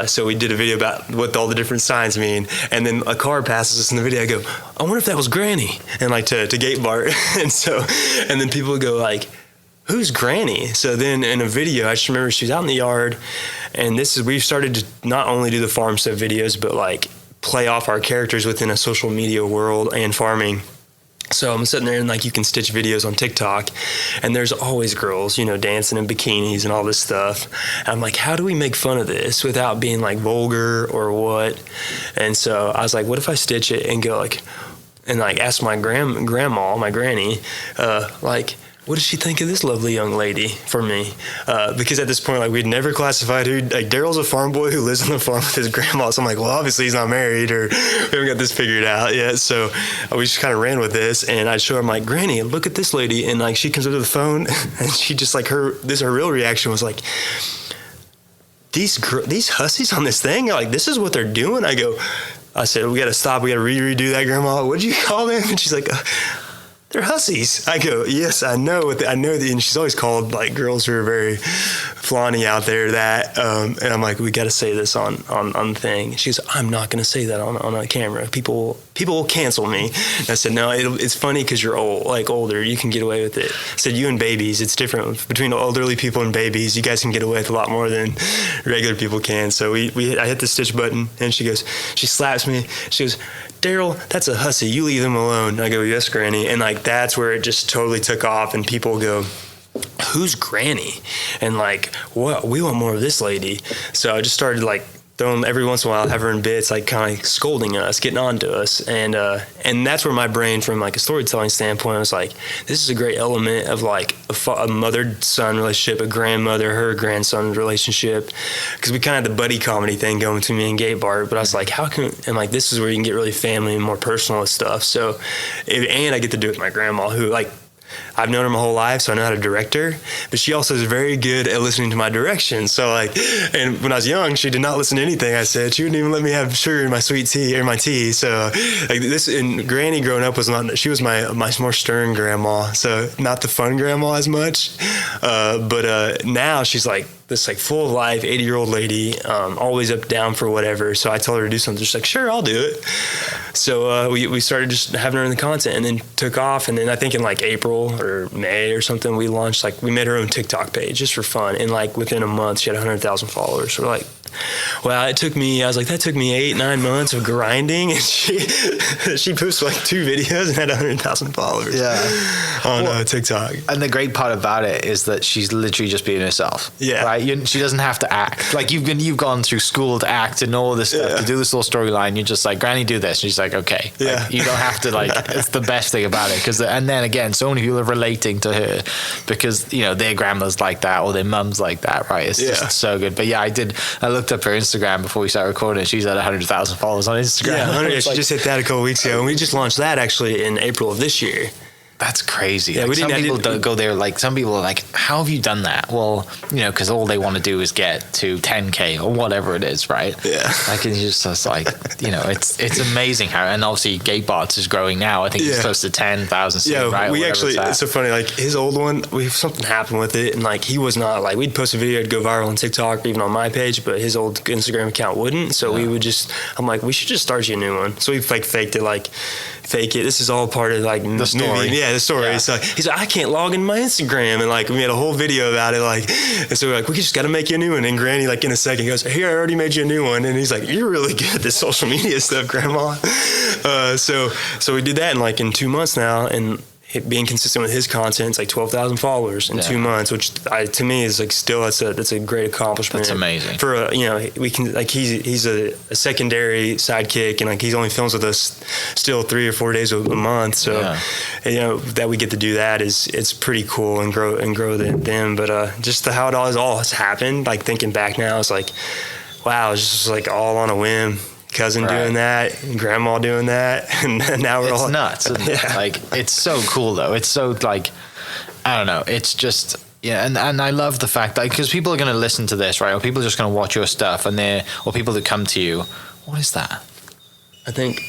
Speaker 3: So we did a video about what all the different signs mean. And then a car passes us in the video. I go, I wonder if that was Granny. And like to Gate Bart. and then people would go like, who's Granny? So then in a video, I just remember she was out in the yard, and we've started to not only do the Farm Stuff videos, but like play off our characters within a social media world and farming. So I'm sitting there and like you can stitch videos on TikTok, and there's always girls, you know, dancing in bikinis and all this stuff. And I'm like, how do we make fun of this without being like vulgar or what? And so I was like, what if I stitch it and go like, and like ask my grandma, my granny, like, what does she think of this lovely young lady for me? Because at this point, like we'd never classified who, like Darrell's a farm boy who lives on the farm with his grandma. So I'm like, well, obviously he's not married or we haven't got this figured out yet. So we just kind of ran with this, and I'd show her, I'm like, Granny, look at this lady. And like, she comes up to the phone and she just like her real reaction was like, these hussies on this thing, like, this is what they're doing. I said, we got to stop. We got to redo that, Grandma. What'd you call them? And she's like, they're hussies. I go, yes, I know. And she's always called like girls who are very flaunty out there that, and I'm like, we got to say this on thing. She goes, I'm not going to say that on a camera. People will cancel me. And I said, no, it's funny because you're older. You can get away with it. I said, you and babies, it's different between elderly people and babies. You guys can get away with a lot more than regular people can. So I hit the stitch button, and she slaps me. She goes, Darrell, that's a hussy. You leave them alone. And I go, yes, Granny. And like that's where it just totally took off, and people go, who's Granny? And like, what? We want more of this lady. So I just started like throwing every once in a while, have her in bits, like kind of scolding us, getting on to us. And that's where my brain, from like a storytelling standpoint, was like, this is a great element of like a mother-son relationship, a grandmother, her grandson relationship. Because we kind of had the buddy comedy thing going between me and Gate Bart. But I was like, this is where you can get really family and more personal with stuff. So, and I get to do it with my grandma, who like, I've known her my whole life, so I know how to direct her, but she also is very good at listening to my directions. So like, and when I was young, she did not listen to anything I said. She wouldn't even let me have sugar in my sweet tea or my tea. So like this, and Granny growing up she was my more stern grandma. So not the fun grandma as much. But now she's like this like full of life, 80-year-old lady, always up down for whatever. So I told her to do something. She's like, sure, I'll do it. So we started just having her in the content, and then took off. And then I think in like April or May or something, we made her own TikTok page just for fun. And like within a month, she had 100,000 followers. So we're like, well, that took me 8-9 months of grinding, and she posted like 2 videos and had 100,000 followers. Yeah, on TikTok.
Speaker 2: And the great part about it is that she's literally just being herself.
Speaker 3: Yeah,
Speaker 2: right. She doesn't have to act. Like you've gone through school to act and all this stuff to do this little storyline. You're just like, Granny, do this. And she's like, okay. Yeah, like, you don't have to like. It's the best thing about it, and then again, so many people are relating to her because their grandma's like that or their mum's like that. Right. It's just so good. But yeah, I looked up her Instagram before we started recording. She's at 100,000 followers on Instagram.
Speaker 3: Yeah, she just hit that a couple weeks ago, and we just launched that actually in April of this year.
Speaker 2: That's crazy.
Speaker 3: Yeah,
Speaker 2: like some people don't go there. Like some people are like, how have you done that? Well, because all they want to do is get to 10K or whatever it is, right?
Speaker 3: Yeah.
Speaker 2: Like it's just like, it's amazing how, and obviously Gatebards is growing now. I think it's close to 10,000 soon,
Speaker 3: yeah,
Speaker 2: right?
Speaker 3: We actually, it's so funny, like his old one, something happened with it, and like he was not, like we'd post a video, it'd go viral on TikTok or even on my page, but his old Instagram account wouldn't, so we would I'm like, we should just start you a new one. So we like faked it, like fake it. This is all part of like
Speaker 2: the story.
Speaker 3: The story.
Speaker 2: Yeah.
Speaker 3: So he's like, I can't log into my Instagram, and like we made a whole video about it, like, and so we're like, we just got to make you a new one. And Granny, like in a second, goes, here, I already made you a new one, and he's like, you're really good at this social media stuff, Grandma. So we did that in like in 2 months now, and being consistent with his content, it's like 12,000 followers in 2 months, which to me is like still that's a great accomplishment.
Speaker 2: That's amazing.
Speaker 3: For we can like he's a secondary sidekick, and like he's only films with us still 3 or 4 days a month. So that we get to do that it's pretty cool and grow them. But just how it all has happened. Like thinking back now, it's like wow, it's just like all on a whim. Cousin doing that, and grandma doing that, and now we're all
Speaker 2: nuts. Isn't it? Like it's so cool though. It's so like I don't know. It's just and I love the fact that because people are going to listen to this, right? Or people are just going to watch your stuff, or people that come to you. What is that?
Speaker 3: I think.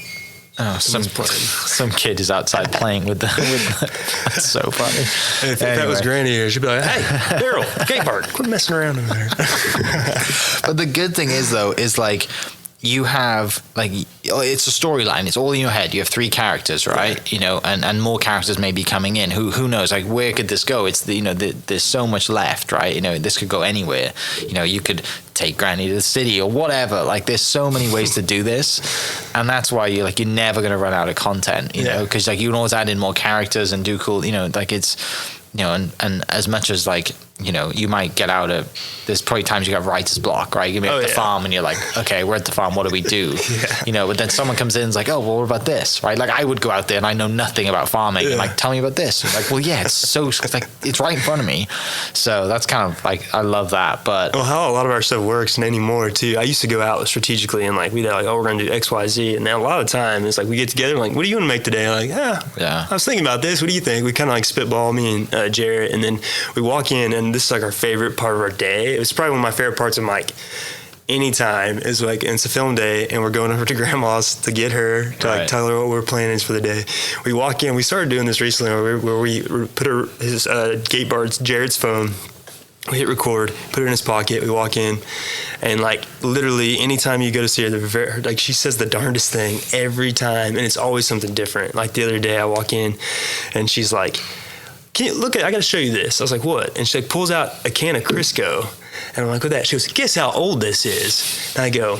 Speaker 2: Oh, some kid is outside playing with the. That's so funny.
Speaker 3: If that was Granny here, she'd be like, "Hey, Darrell, Gatebird, quit messing around over there."
Speaker 2: But the good thing is though, is like. You have like it's a storyline. It's all in your head. You have 3 characters, right? And more characters may be coming in. Who knows? Like where could this go? It's there's so much left, right? This could go anywhere. You could take Granny to the city or whatever. Like there's so many ways to do this, and that's why you're never gonna run out of content. You know, because like you can always add in more characters and do cool. Like it's. And as much as like, you might get out of, there's probably times you got writer's block, right? You may be at the farm and you're like, okay, we're at the farm, what do we do? But then someone comes in and is like, oh, well, what about this, right? Like I would go out there and I know nothing about farming and like, tell me about this. And like, well, yeah, it's like, it's right in front of me. So that's kind of like, I love that. But
Speaker 3: well, how a lot of our stuff works and anymore too. I used to go out strategically and like, we'd like, oh, we're going to do X, Y, Z. And now a lot of the time it's like, we get together and like, what do you want to make today? Like, I was thinking about this. What do you think? We kind of like spitball, me and Jarrett, and then we walk in, and this is like our favorite part of our day. It was probably one of my favorite parts of like any time is like, it's a film day, and we're going over to Grandma's to get her to like tell her what we're planning for the day. We walk in. We started doing this recently, where we put his Gatebard's Jarrett's phone. We hit record, put it in his pocket. We walk in, and like literally anytime you go to see her, like she says the darndest thing every time, and it's always something different. Like the other day, I walk in, and she's like, "Can you look at? I got to show you this." I was like, "What?" And she like pulls out a can of Crisco, and I'm like, "What that?" She goes, "Guess how old this is?" And I go,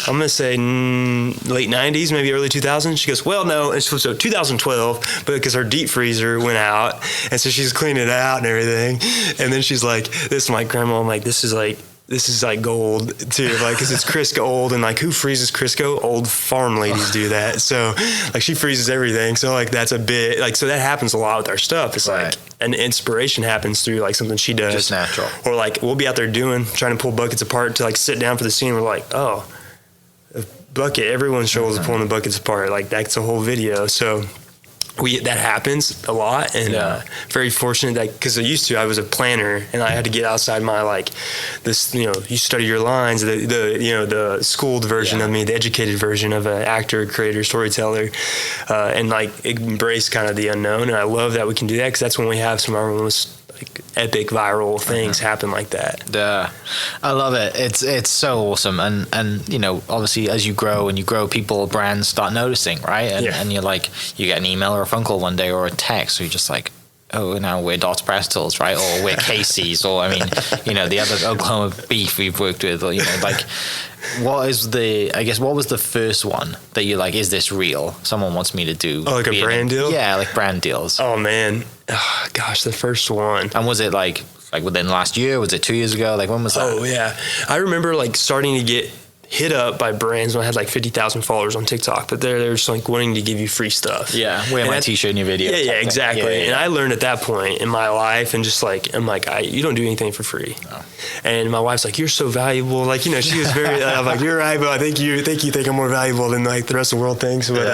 Speaker 3: "I'm gonna say late '90s, maybe early 2000s." She goes, "Well, no." And so 2012, but because her deep freezer went out, and so she's cleaning it out and everything. And then she's like, "This is my grandma." I'm like, "This is like gold too, like because it's Crisco old, and like who freezes Crisco? Old farm ladies do that. So like she freezes everything. So like that's a bit like, so that happens a lot with our stuff. It's like an inspiration happens through like something she does,
Speaker 2: just natural. Or
Speaker 3: like we'll be out there trying to pull buckets apart to like sit down for the scene. We're like, oh, a bucket. Everyone struggles with pulling the buckets apart. Like that's a whole video. So. That happens a lot, and very fortunate that because I was a planner, and I had to get outside my like this, you study your lines, the schooled version of me, the educated version of an actor, creator, storyteller, and like embrace kind of the unknown. And I love that we can do that because that's when we have some of our most like epic viral things happen like that.
Speaker 2: I love it. It's so awesome, and obviously as you grow, people, brands start noticing, right? And you're like, you get an email or a phone call one day or a text, or you're just like, oh, now we're Dots Pretzels, right? Or we're Casey's, or I mean, the other Oklahoma beef we've worked with, or like. What was the first one that you're like, is this real? Someone wants me to do.
Speaker 3: Oh, like a brand deal?
Speaker 2: Yeah, like brand deals.
Speaker 3: Oh, man. Oh, gosh, the first one.
Speaker 2: And was it like within the last year? Was it 2 years ago? Like when was that?
Speaker 3: Oh, yeah. I remember like starting to get hit up by brands when I had like 50,000 followers on TikTok, but they're just like wanting to give you free stuff.
Speaker 2: Yeah, wear my t-shirt in your video.
Speaker 3: Yeah, exactly.
Speaker 2: Yeah.
Speaker 3: And I learned at that point in my life, and just like, I'm like, you don't do anything for free. Oh. And my wife's like, you're so valuable. Like, you know, she was very, I'm like, you're right, but I think you think I'm more valuable than like the rest of the world thinks. But,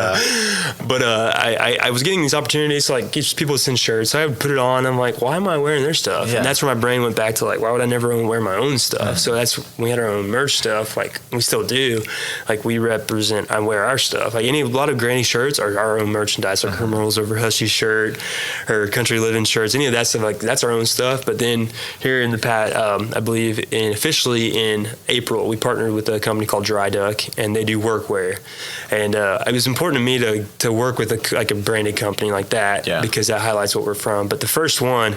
Speaker 3: I was getting these opportunities to like get people to send shirts. So I would put it on. I'm like, why am I wearing their stuff? Yeah. And that's where my brain went back to like, why would I never wear my own stuff? So that's, we had our own merch stuff. Like, we still do. Like, we represent, I wear our stuff. Like, a lot of granny shirts are our own merchandise, like her Merles Over Hushy shirt, her Country Living shirts, any of that stuff. Like, that's our own stuff. But then here in the past, I believe officially in April, we partnered with a company called Dry Duck, and they do workwear. And it was important to me to work with a branded company like that, because that highlights what we're from. But the first one,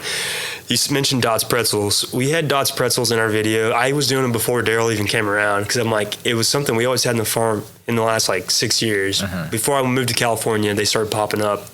Speaker 3: you mentioned Dots Pretzels. We had Dots Pretzels in our video. I was doing them before Darrell even came around, because I'm like, it was something we always had in the farm in the last like 6 years. Before I moved to California, they started popping up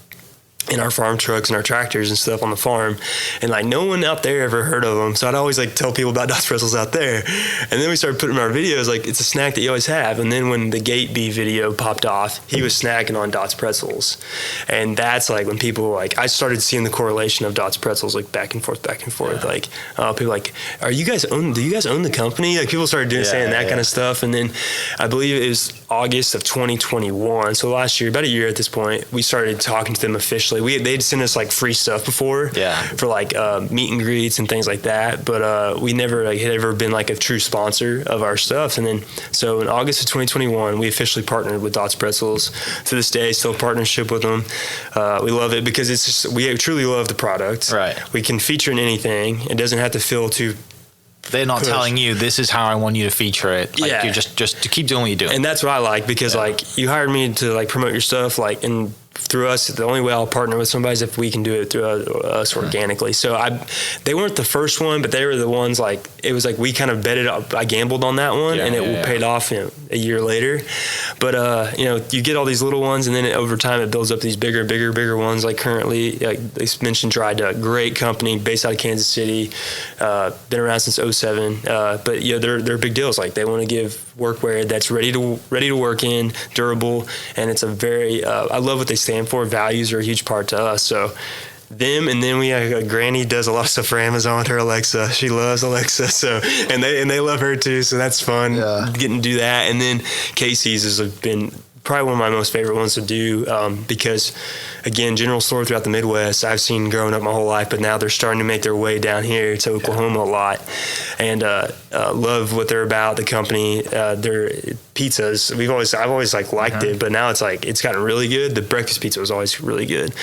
Speaker 3: in our farm trucks and our tractors and stuff on the farm, and like no one out there ever heard of them. So I'd always like tell people about Dots Pretzels out there, and then we started putting in our videos like it's a snack that you always have. And then when the Gate Bee video popped off, he was snacking on Dots Pretzels, and that's like when people like, I started seeing the correlation of Dots Pretzels like back and forth. Like people like, do you guys own the company? Like people started saying that kind of stuff. And then I believe it was August of 2021, so last year, about a year at this point, we started talking to them officially. They'd send us like free stuff before, for like meet and greets and things like that, but we never had ever been like a true sponsor of our stuff. And then so in August of 2021, we officially partnered with Dots Pretzels. To this day, still a partnership with them. We love it because it's just, we truly love the product. Right. We can feature in anything. It doesn't have to feel too.
Speaker 2: They're not telling you this is how I want you to feature it. Like, you're just to keep doing what you're doing.
Speaker 3: And that's what I like, because like you hired me to like promote your stuff, like, and through us, the only way I'll partner with somebody is if we can do it through us organically. So they weren't the first one, but they were the ones like, it was like we kind of betted up. I gambled on that one, and it paid off a year later. But you get all these little ones, and then over time it builds up these bigger ones. Like currently, like they mentioned Dry Duck, great company based out of Kansas City, been around since 2007. But they're big deals. Like they want to give workwear that's ready to work in, durable, and it's a very I love what they stand for. Values are a huge part to us. So them, and then we have Granny does a lot of stuff for Amazon with her Alexa. She loves Alexa, so and they love her too. So that's fun getting to do that. And then Casey's has been probably one of my most favorite ones to do, because again, general store throughout the Midwest I've seen growing up my whole life, but now they're starting to make their way down here to Oklahoma a lot, and love what they're about. The company, their pizzas, I've always like liked it, but now it's like it's gotten really good. The breakfast pizza was always really good,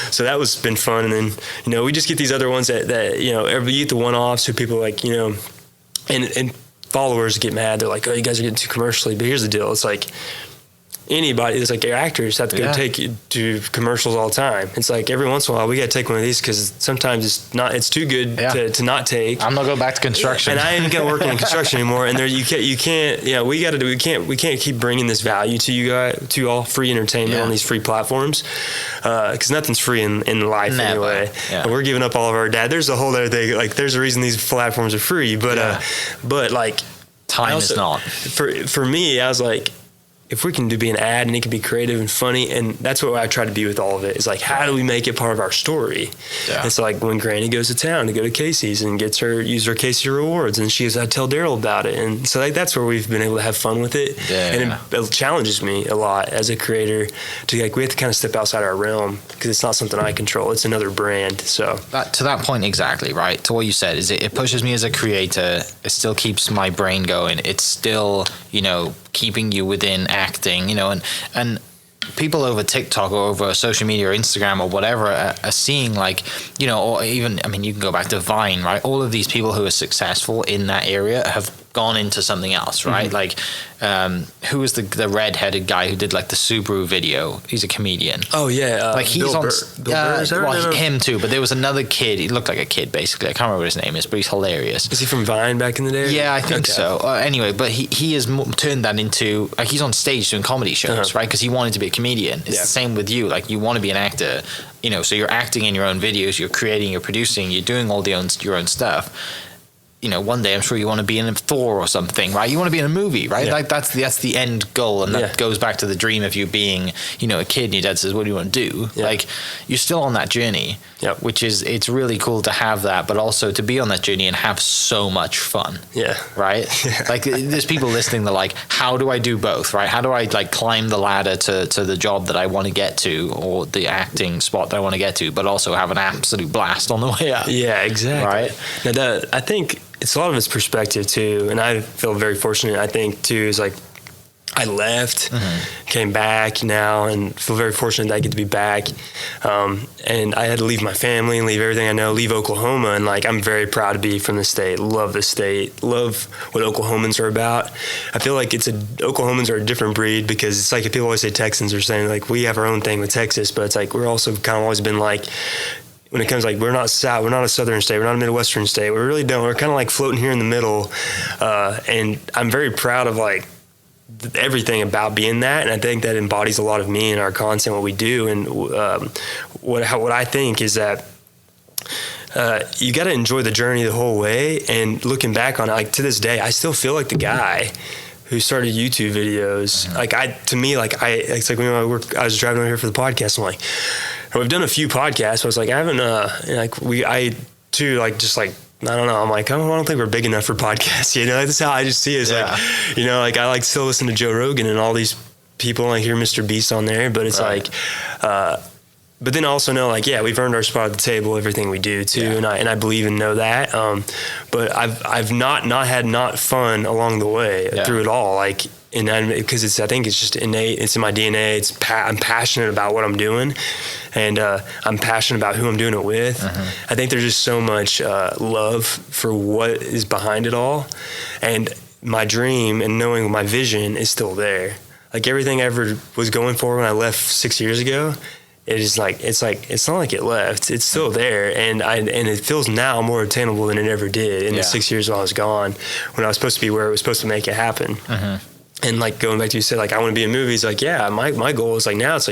Speaker 3: so that was been fun. And then we just get these other ones that every you get the one-offs who people like, and followers get mad. They're like, oh, you guys are getting too commercially. But here's the deal, it's like anybody, it's like actors have to go take you to commercials all the time. It's like every once in a while we got to take one of these because sometimes it's too good to not take.
Speaker 2: I'm not going back to construction,
Speaker 3: and I ain't got working in construction anymore. And there you can't we can't keep bringing this value to you guys, to all free entertainment on these free platforms, because nothing's free in life anyway. And we're giving up all of our data. There's a whole other thing. Like there's a reason these platforms are free, but like
Speaker 2: time is not.
Speaker 3: For me, I was like, if we can be an ad and it can be creative and funny, and that's what I try to be with all of it, is like, how do we make it part of our story? It's like when Granny goes to town to go to Casey's and use her Casey rewards, and I tell Darrell about it. And so like that's where we've been able to have fun with it. And it challenges me a lot as a creator to like, we have to kind of step outside our realm because it's not something I control. It's another brand. So
Speaker 2: to that point, exactly right. To what you said, is it pushes me as a creator. It still keeps my brain going. It's still, keeping you within acting, and people over TikTok or over social media or Instagram or whatever are seeing like, or even, you can go back to Vine, right? All of these people who are successful in that area have gone into something else, right? Like, who was the redheaded guy who did like the Subaru video? He's a comedian.
Speaker 3: Oh yeah,
Speaker 2: like he's him too. But there was another kid. He looked like a kid basically. I can't remember what his name is, but he's hilarious.
Speaker 3: Is he from Vine back in the day?
Speaker 2: Yeah, I think so. Anyway, but he has turned that into like he's on stage doing comedy shows, right? Because he wanted to be a comedian. It's the same with you. Like you want to be an actor, so you're acting in your own videos, you're creating, you're producing, you're doing all your own stuff. one day I'm sure you want to be in Thor or something, right? You want to be in a movie, right?
Speaker 3: Yeah.
Speaker 2: Like that's the end goal, and that goes back to the dream of you being, a kid, and your dad says, "What do you want to do?"
Speaker 3: Yeah.
Speaker 2: Like you're still on that journey, which is it's really cool to have that, but also to be on that journey and have so much fun.
Speaker 3: Yeah.
Speaker 2: Right.
Speaker 3: Yeah.
Speaker 2: Like there's people listening that are like, how do I do both? Right? How do I like climb the ladder to the job that I want to get to, or the acting spot that I want to get to, but also have an absolute blast on the way up?
Speaker 3: Yeah, exactly.
Speaker 2: Right.
Speaker 3: Now I think it's a lot of it's perspective too, and I feel very fortunate. I think too is like I left, came back now, and feel very fortunate that I get to be back. And I had to leave my family and leave everything I know, leave Oklahoma, and like I'm very proud to be from the state. Love the state. Love what Oklahomans are about. I feel like Oklahomans are a different breed, because it's like if people always say Texans are saying like we have our own thing with Texas, but it's like we're also kind of always been like, when it comes like we're not a southern state, we're not a Midwestern state, we really don't. We're kind of like floating here in the middle, and I'm very proud of like everything about being that, and I think that embodies a lot of me and our content, what we do, and what I think is that you got to enjoy the journey the whole way. And looking back on it, like to this day, I still feel like the guy who started YouTube videos. It's like when I was driving over here for the podcast, I'm like, we've done a few podcasts, but I was like, I haven't, I don't know. I'm like, I don't think we're big enough for podcasts. That's how I just see it. It's I like still listen to Joe Rogan and all these people. I hear Mr. Beast on there, but it's but then I also know we've earned our spot at the table, everything we do too. And I believe and know that. But I've not had fun along the way through it all. Because I think it's just innate. It's in my DNA. I'm passionate about what I'm doing, and I'm passionate about who I'm doing it with. I think there's just so much love for what is behind it all, and my dream and knowing my vision is still there. Like everything I ever was going for when I left 6 years ago, it's not like it left. It's still there, and it feels now more attainable than it ever did in the 6 years while I was gone, when I was supposed to be where it was supposed to make it happen. And going back to you said, I want to be in movies. My goal is now it's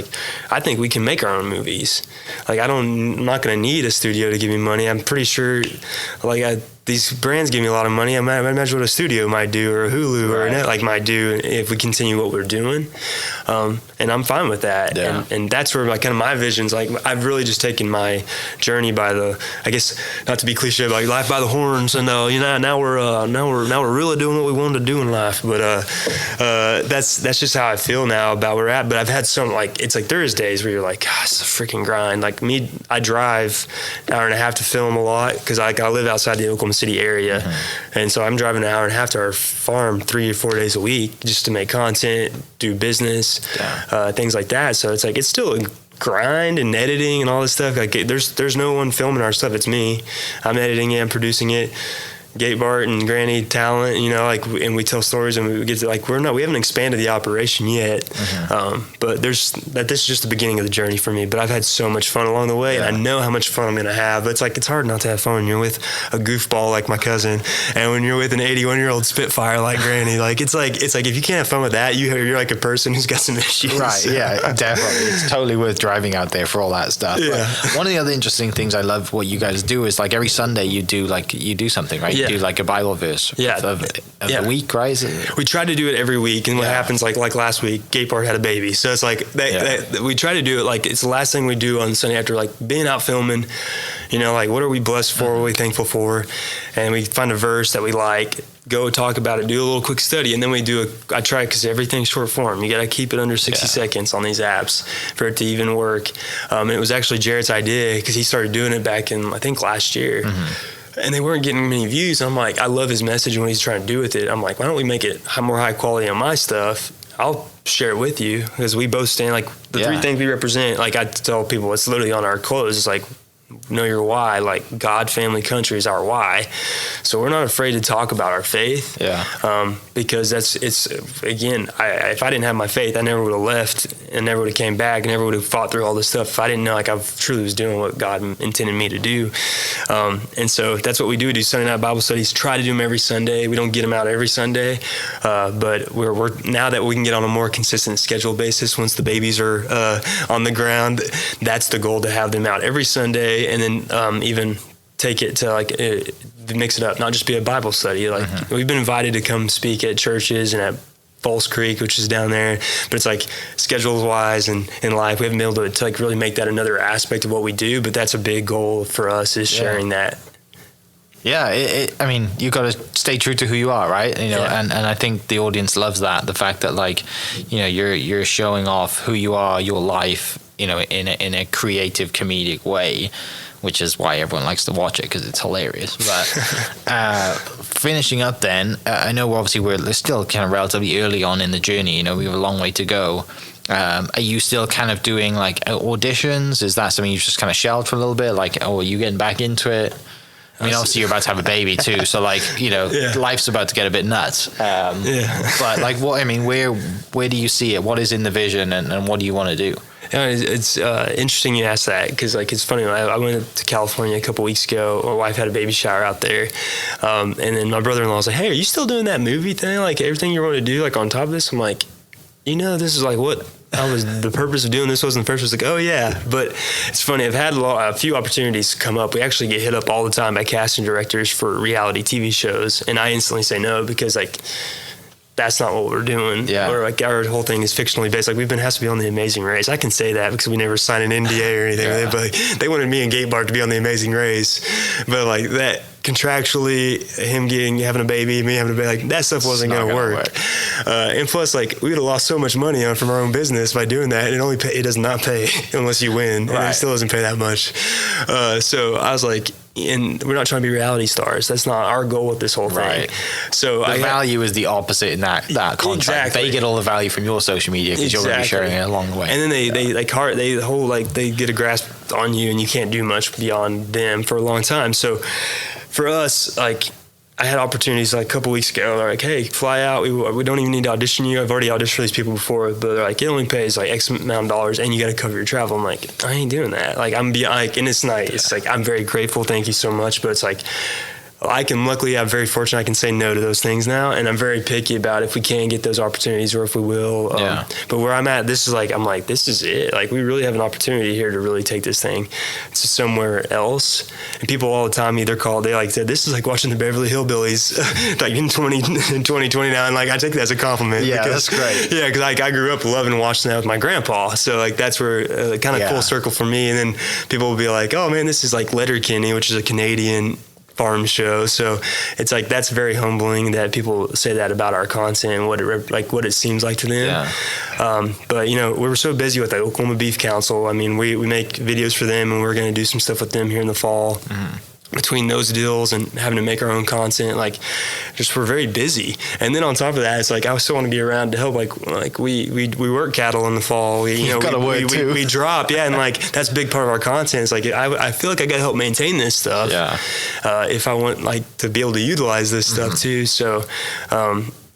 Speaker 3: I think we can make our own movies. I'm not going to need a studio to give me money. I'm pretty sure these brands give me a lot of money. I imagine what a studio might do, or a Hulu or a Net might do if we continue what we're doing. And I'm fine with that. Yeah. And that's where my vision's I've really just taken my journey by I guess not to be cliche, but life by the horns. And now we're really doing what we wanted to do in life. But that's just how I feel now about where we're at. But I've had some there is days where you're like, gosh, it's a freaking grind. I drive an hour and a half to film a lot, because I live outside the Oklahoma City area, and so I'm driving an hour and a half to our farm 3 or 4 days a week just to make content, do business, things like that. So it's still a grind, and editing and all this stuff. There's no one filming our stuff. It's me. I'm editing it, I'm producing it. Gate Bart and Granny talent, and we tell stories, and we get to we haven't expanded the operation yet. But this is just the beginning of the journey for me. But I've had so much fun along the way, and I know how much fun I'm gonna have. But it's hard not to have fun when you're with a goofball like my cousin, and when you're with an 81-year-old Spitfire like Granny. It's if you can't have fun with that, you're like a person who's got some issues.
Speaker 2: Right? Yeah, definitely. It's totally worth driving out there for all that stuff. Yeah. One of the other interesting things I love what you guys do is every Sunday you do something, right?
Speaker 3: Yeah.
Speaker 2: Do a Bible verse of the week, right?
Speaker 3: We try to do it every week, and what happens like last week, Gate Bart had a baby, so it's we try to do it it's the last thing we do on Sunday after being out filming. What are we blessed for? What are we thankful for? And we find a verse that we like, go talk about it, do a little quick study, and then I try, because everything's short form. You got to keep it under 60 seconds on these apps for it to even work. And it was actually Jared's idea, because he started doing it back in, I think, last year. And they weren't getting many views. I'm like, I love his message and what he's trying to do with it. I'm like, why don't we make it more high quality on my stuff? I'll share it with you, because we both stand the three things we represent. I tell people, it's literally on our clothes. It's know your why. God, family, country is our why. So we're not afraid to talk about our faith. Because if I didn't have my faith, I never would have left and never would have came back and never would have fought through all this stuff if I didn't know I truly was doing what God intended me to do. And so that's what we do. We do Sunday night Bible studies, try to do them every Sunday. We don't get them out every Sunday, but we're now that we can get on a more consistent schedule basis once the babies are on the ground, that's the goal, to have them out every Sunday. And then even take it to like mix it up, not just be a Bible study. Like we've been invited to come speak at churches and at Falls Creek, which is down there, but it's like schedules wise and in life, we haven't been able to like really make that another aspect of what we do. But that's a big goal for us, is sharing that.
Speaker 2: Yeah, I mean, you got to stay true to who you are, right? You know, and I think the audience loves that. The fact that, like, you know, you're showing off who you are, your life, you know, in a creative, comedic way, which is why everyone likes to watch it, because it's hilarious. But finishing up then, I know obviously we're still kind of relatively early on in the journey. You know, we have a long way to go. Are you still kind of doing like auditions? Is that something you've just kind of shelved for a little bit? Like, are you getting back into it? I mean, obviously you're about to have a baby too, so like, you know, life's about to get a bit nuts. But like, what I mean, where do you see it? What is in the vision, and what do you want to do?
Speaker 3: It's interesting you asked that, because like it's funny. I went to California a couple weeks ago. My wife had a baby shower out there, and then my brother-in-law was like, "Hey, are you still doing that movie thing? Like everything you're going to do, like on top of this?" I'm like, "You know, this is like what I was. The purpose of doing this was in the first." Was like, "Oh yeah," but it's funny. I've had a few opportunities come up. We actually get hit up all the time by casting directors for reality TV shows, and I instantly say no, because like, that's not what we're doing. Yeah. Or like our whole thing is fictionally based. Like has to be on The Amazing Race. I can say that because we never signed an NDA or anything. But like, they wanted me and Gate Bart to be on The Amazing Race. But like that contractually, him having a baby, me having a baby, like that stuff wasn't going to work. And plus, like we would have lost so much money from our own business by doing that. It does not pay unless you win. And it still doesn't pay that much. So I was like, and we're not trying to be reality stars. That's not our goal with this whole thing. Right. So
Speaker 2: the value is the opposite in that contract. Exactly. They get all the value from your social media because you're already sharing it along the way.
Speaker 3: And then they get a grasp on you, and you can't do much beyond them for a long time. So for us, like, I had opportunities like a couple weeks ago. They're like, "Hey, fly out. We don't even need to audition you. I've already auditioned for these people before, but they're like, it only pays like X amount of dollars, and you got to cover your travel." I'm like, I ain't doing that. Like, and it's nice. It's like, I'm very grateful. Thank you so much. But it's like, luckily, I'm very fortunate. I can say no to those things now, and I'm very picky about if we can get those opportunities or if we will. But where I'm at, this is it. Like, we really have an opportunity here to really take this thing to somewhere else. And people all the time either they like said, "This is like watching the Beverly Hillbillies," like in 2020 now. And like, I take that as a compliment.
Speaker 2: Yeah, that's great.
Speaker 3: Yeah, because like I grew up loving watching that with my grandpa. So like that's where kind of full circle for me. And then people will be like, "Oh man, this is like Letterkenny," which is a Canadian farm show. So it's like, that's very humbling that people say that about our content and what it seems like to them. But you know, we were so busy with the Oklahoma Beef Council. I mean, we make videos for them, and we're going to do some stuff with them here in the fall. Between those deals and having to make our own content, like, just we're very busy. And then on top of that, it's like, I still want to be around to help. Like we work cattle in the fall. We drop, and like that's a big part of our content. It's like I feel like I got to help maintain this stuff. If I want like to be able to utilize this stuff too. So.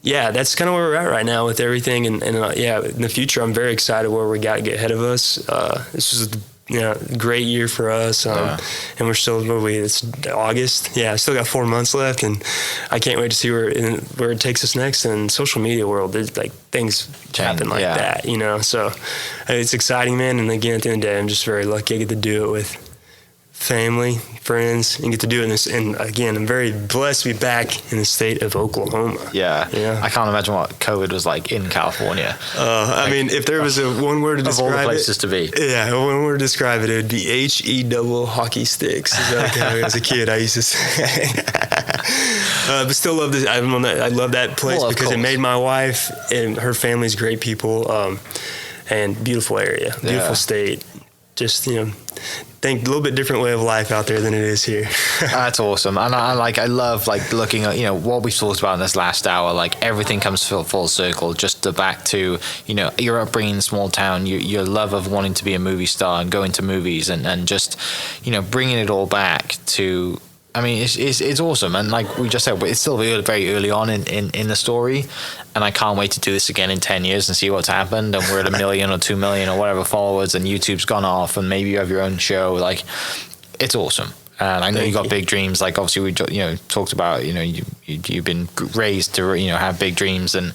Speaker 3: That's kind of where we're at right now with everything. And in the future, I'm very excited where we got to get ahead of us. This is a great year for us. And we're still, it's August. I still got 4 months left, and I can't wait to see where it takes us next. In social media world, there's like things happen like that, you know? So it's exciting, man. And again, at the end of the day, I'm just very lucky I get to do it with family, friends, and get to do it in this. And again, I'm very blessed to be back in the state of Oklahoma.
Speaker 2: I can't imagine what COVID was like in California.
Speaker 3: I mean, if there was one word to describe it,
Speaker 2: of all the places to be.
Speaker 3: One word to describe it, it would be HE hockey sticks. Is like how as a kid I used to say. But still love this. I love that place because it made my wife and her family's great people, and beautiful area, beautiful state. Just, think a little bit different way of life out there than it is here.
Speaker 2: That's awesome. And I love like looking at, what we talked about in this last hour, like everything comes full circle, just back to, your upbringing in small town, your love of wanting to be a movie star and going to movies and just, bringing it all back to, I mean, it's awesome. And like we just said, it's still very early on in the story. And I can't wait to do this again in 10 years and see what's happened. And we're at 1 million or 2 million or whatever followers, and YouTube's gone off, and maybe you have your own show. Like, it's awesome. And I know you got
Speaker 3: you.
Speaker 2: big dreams. Like obviously we talked about, you've been raised to, have big dreams, and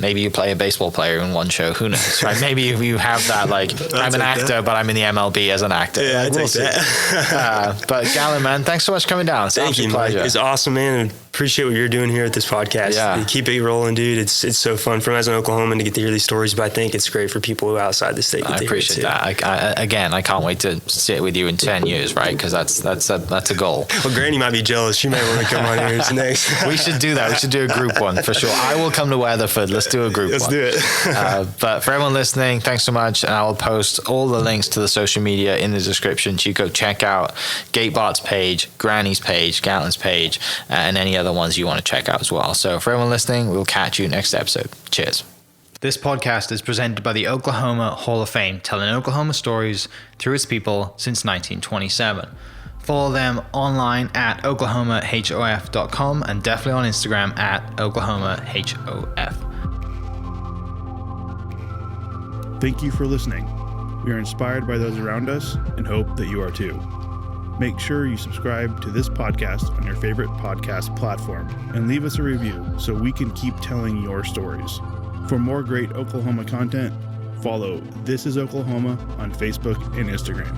Speaker 2: maybe you play a baseball player in one show. Who knows, right? Maybe you have that, like, I'm an actor, but I'm in the MLB as an actor.
Speaker 3: Yeah,
Speaker 2: like,
Speaker 3: we'll take that.
Speaker 2: But Gatlin, man, thanks so much for coming down. It's
Speaker 3: Thank you, Mike.
Speaker 2: pleasure.
Speaker 3: It's awesome, man. And appreciate what you're doing here at this podcast.
Speaker 2: Yeah.
Speaker 3: Keep it rolling, dude. It's so fun for me as an Oklahoman to get to hear these stories, but I think it's great for people outside the state.
Speaker 2: I appreciate that. I can't wait to sit with you in 10 years, right? Because that's a goal.
Speaker 3: Well, Granny might be jealous. She might want to come on here next.
Speaker 2: We should do that. We should do a group one for sure. I will come to Weatherford. Let's do a group one.
Speaker 3: Let's do it.
Speaker 2: But for everyone listening, thanks so much. And I will post all the links to the social media in the description. So you go check out Gatebart's page, Granny's page, Gatlin's page, and any other ones you want to check out as well. So for everyone listening, we'll catch you next episode. Cheers. This podcast is presented by the Oklahoma Hall of Fame, telling Oklahoma stories through its people since 1927. Follow them online at oklahomahof.com and definitely on Instagram at oklahomahof.
Speaker 1: Thank you for listening. We are inspired by those around us and hope that you are too. Make sure you subscribe to this podcast on your favorite podcast platform and leave us a review so we can keep telling your stories. For more great Oklahoma content, follow This Is Oklahoma on Facebook and Instagram.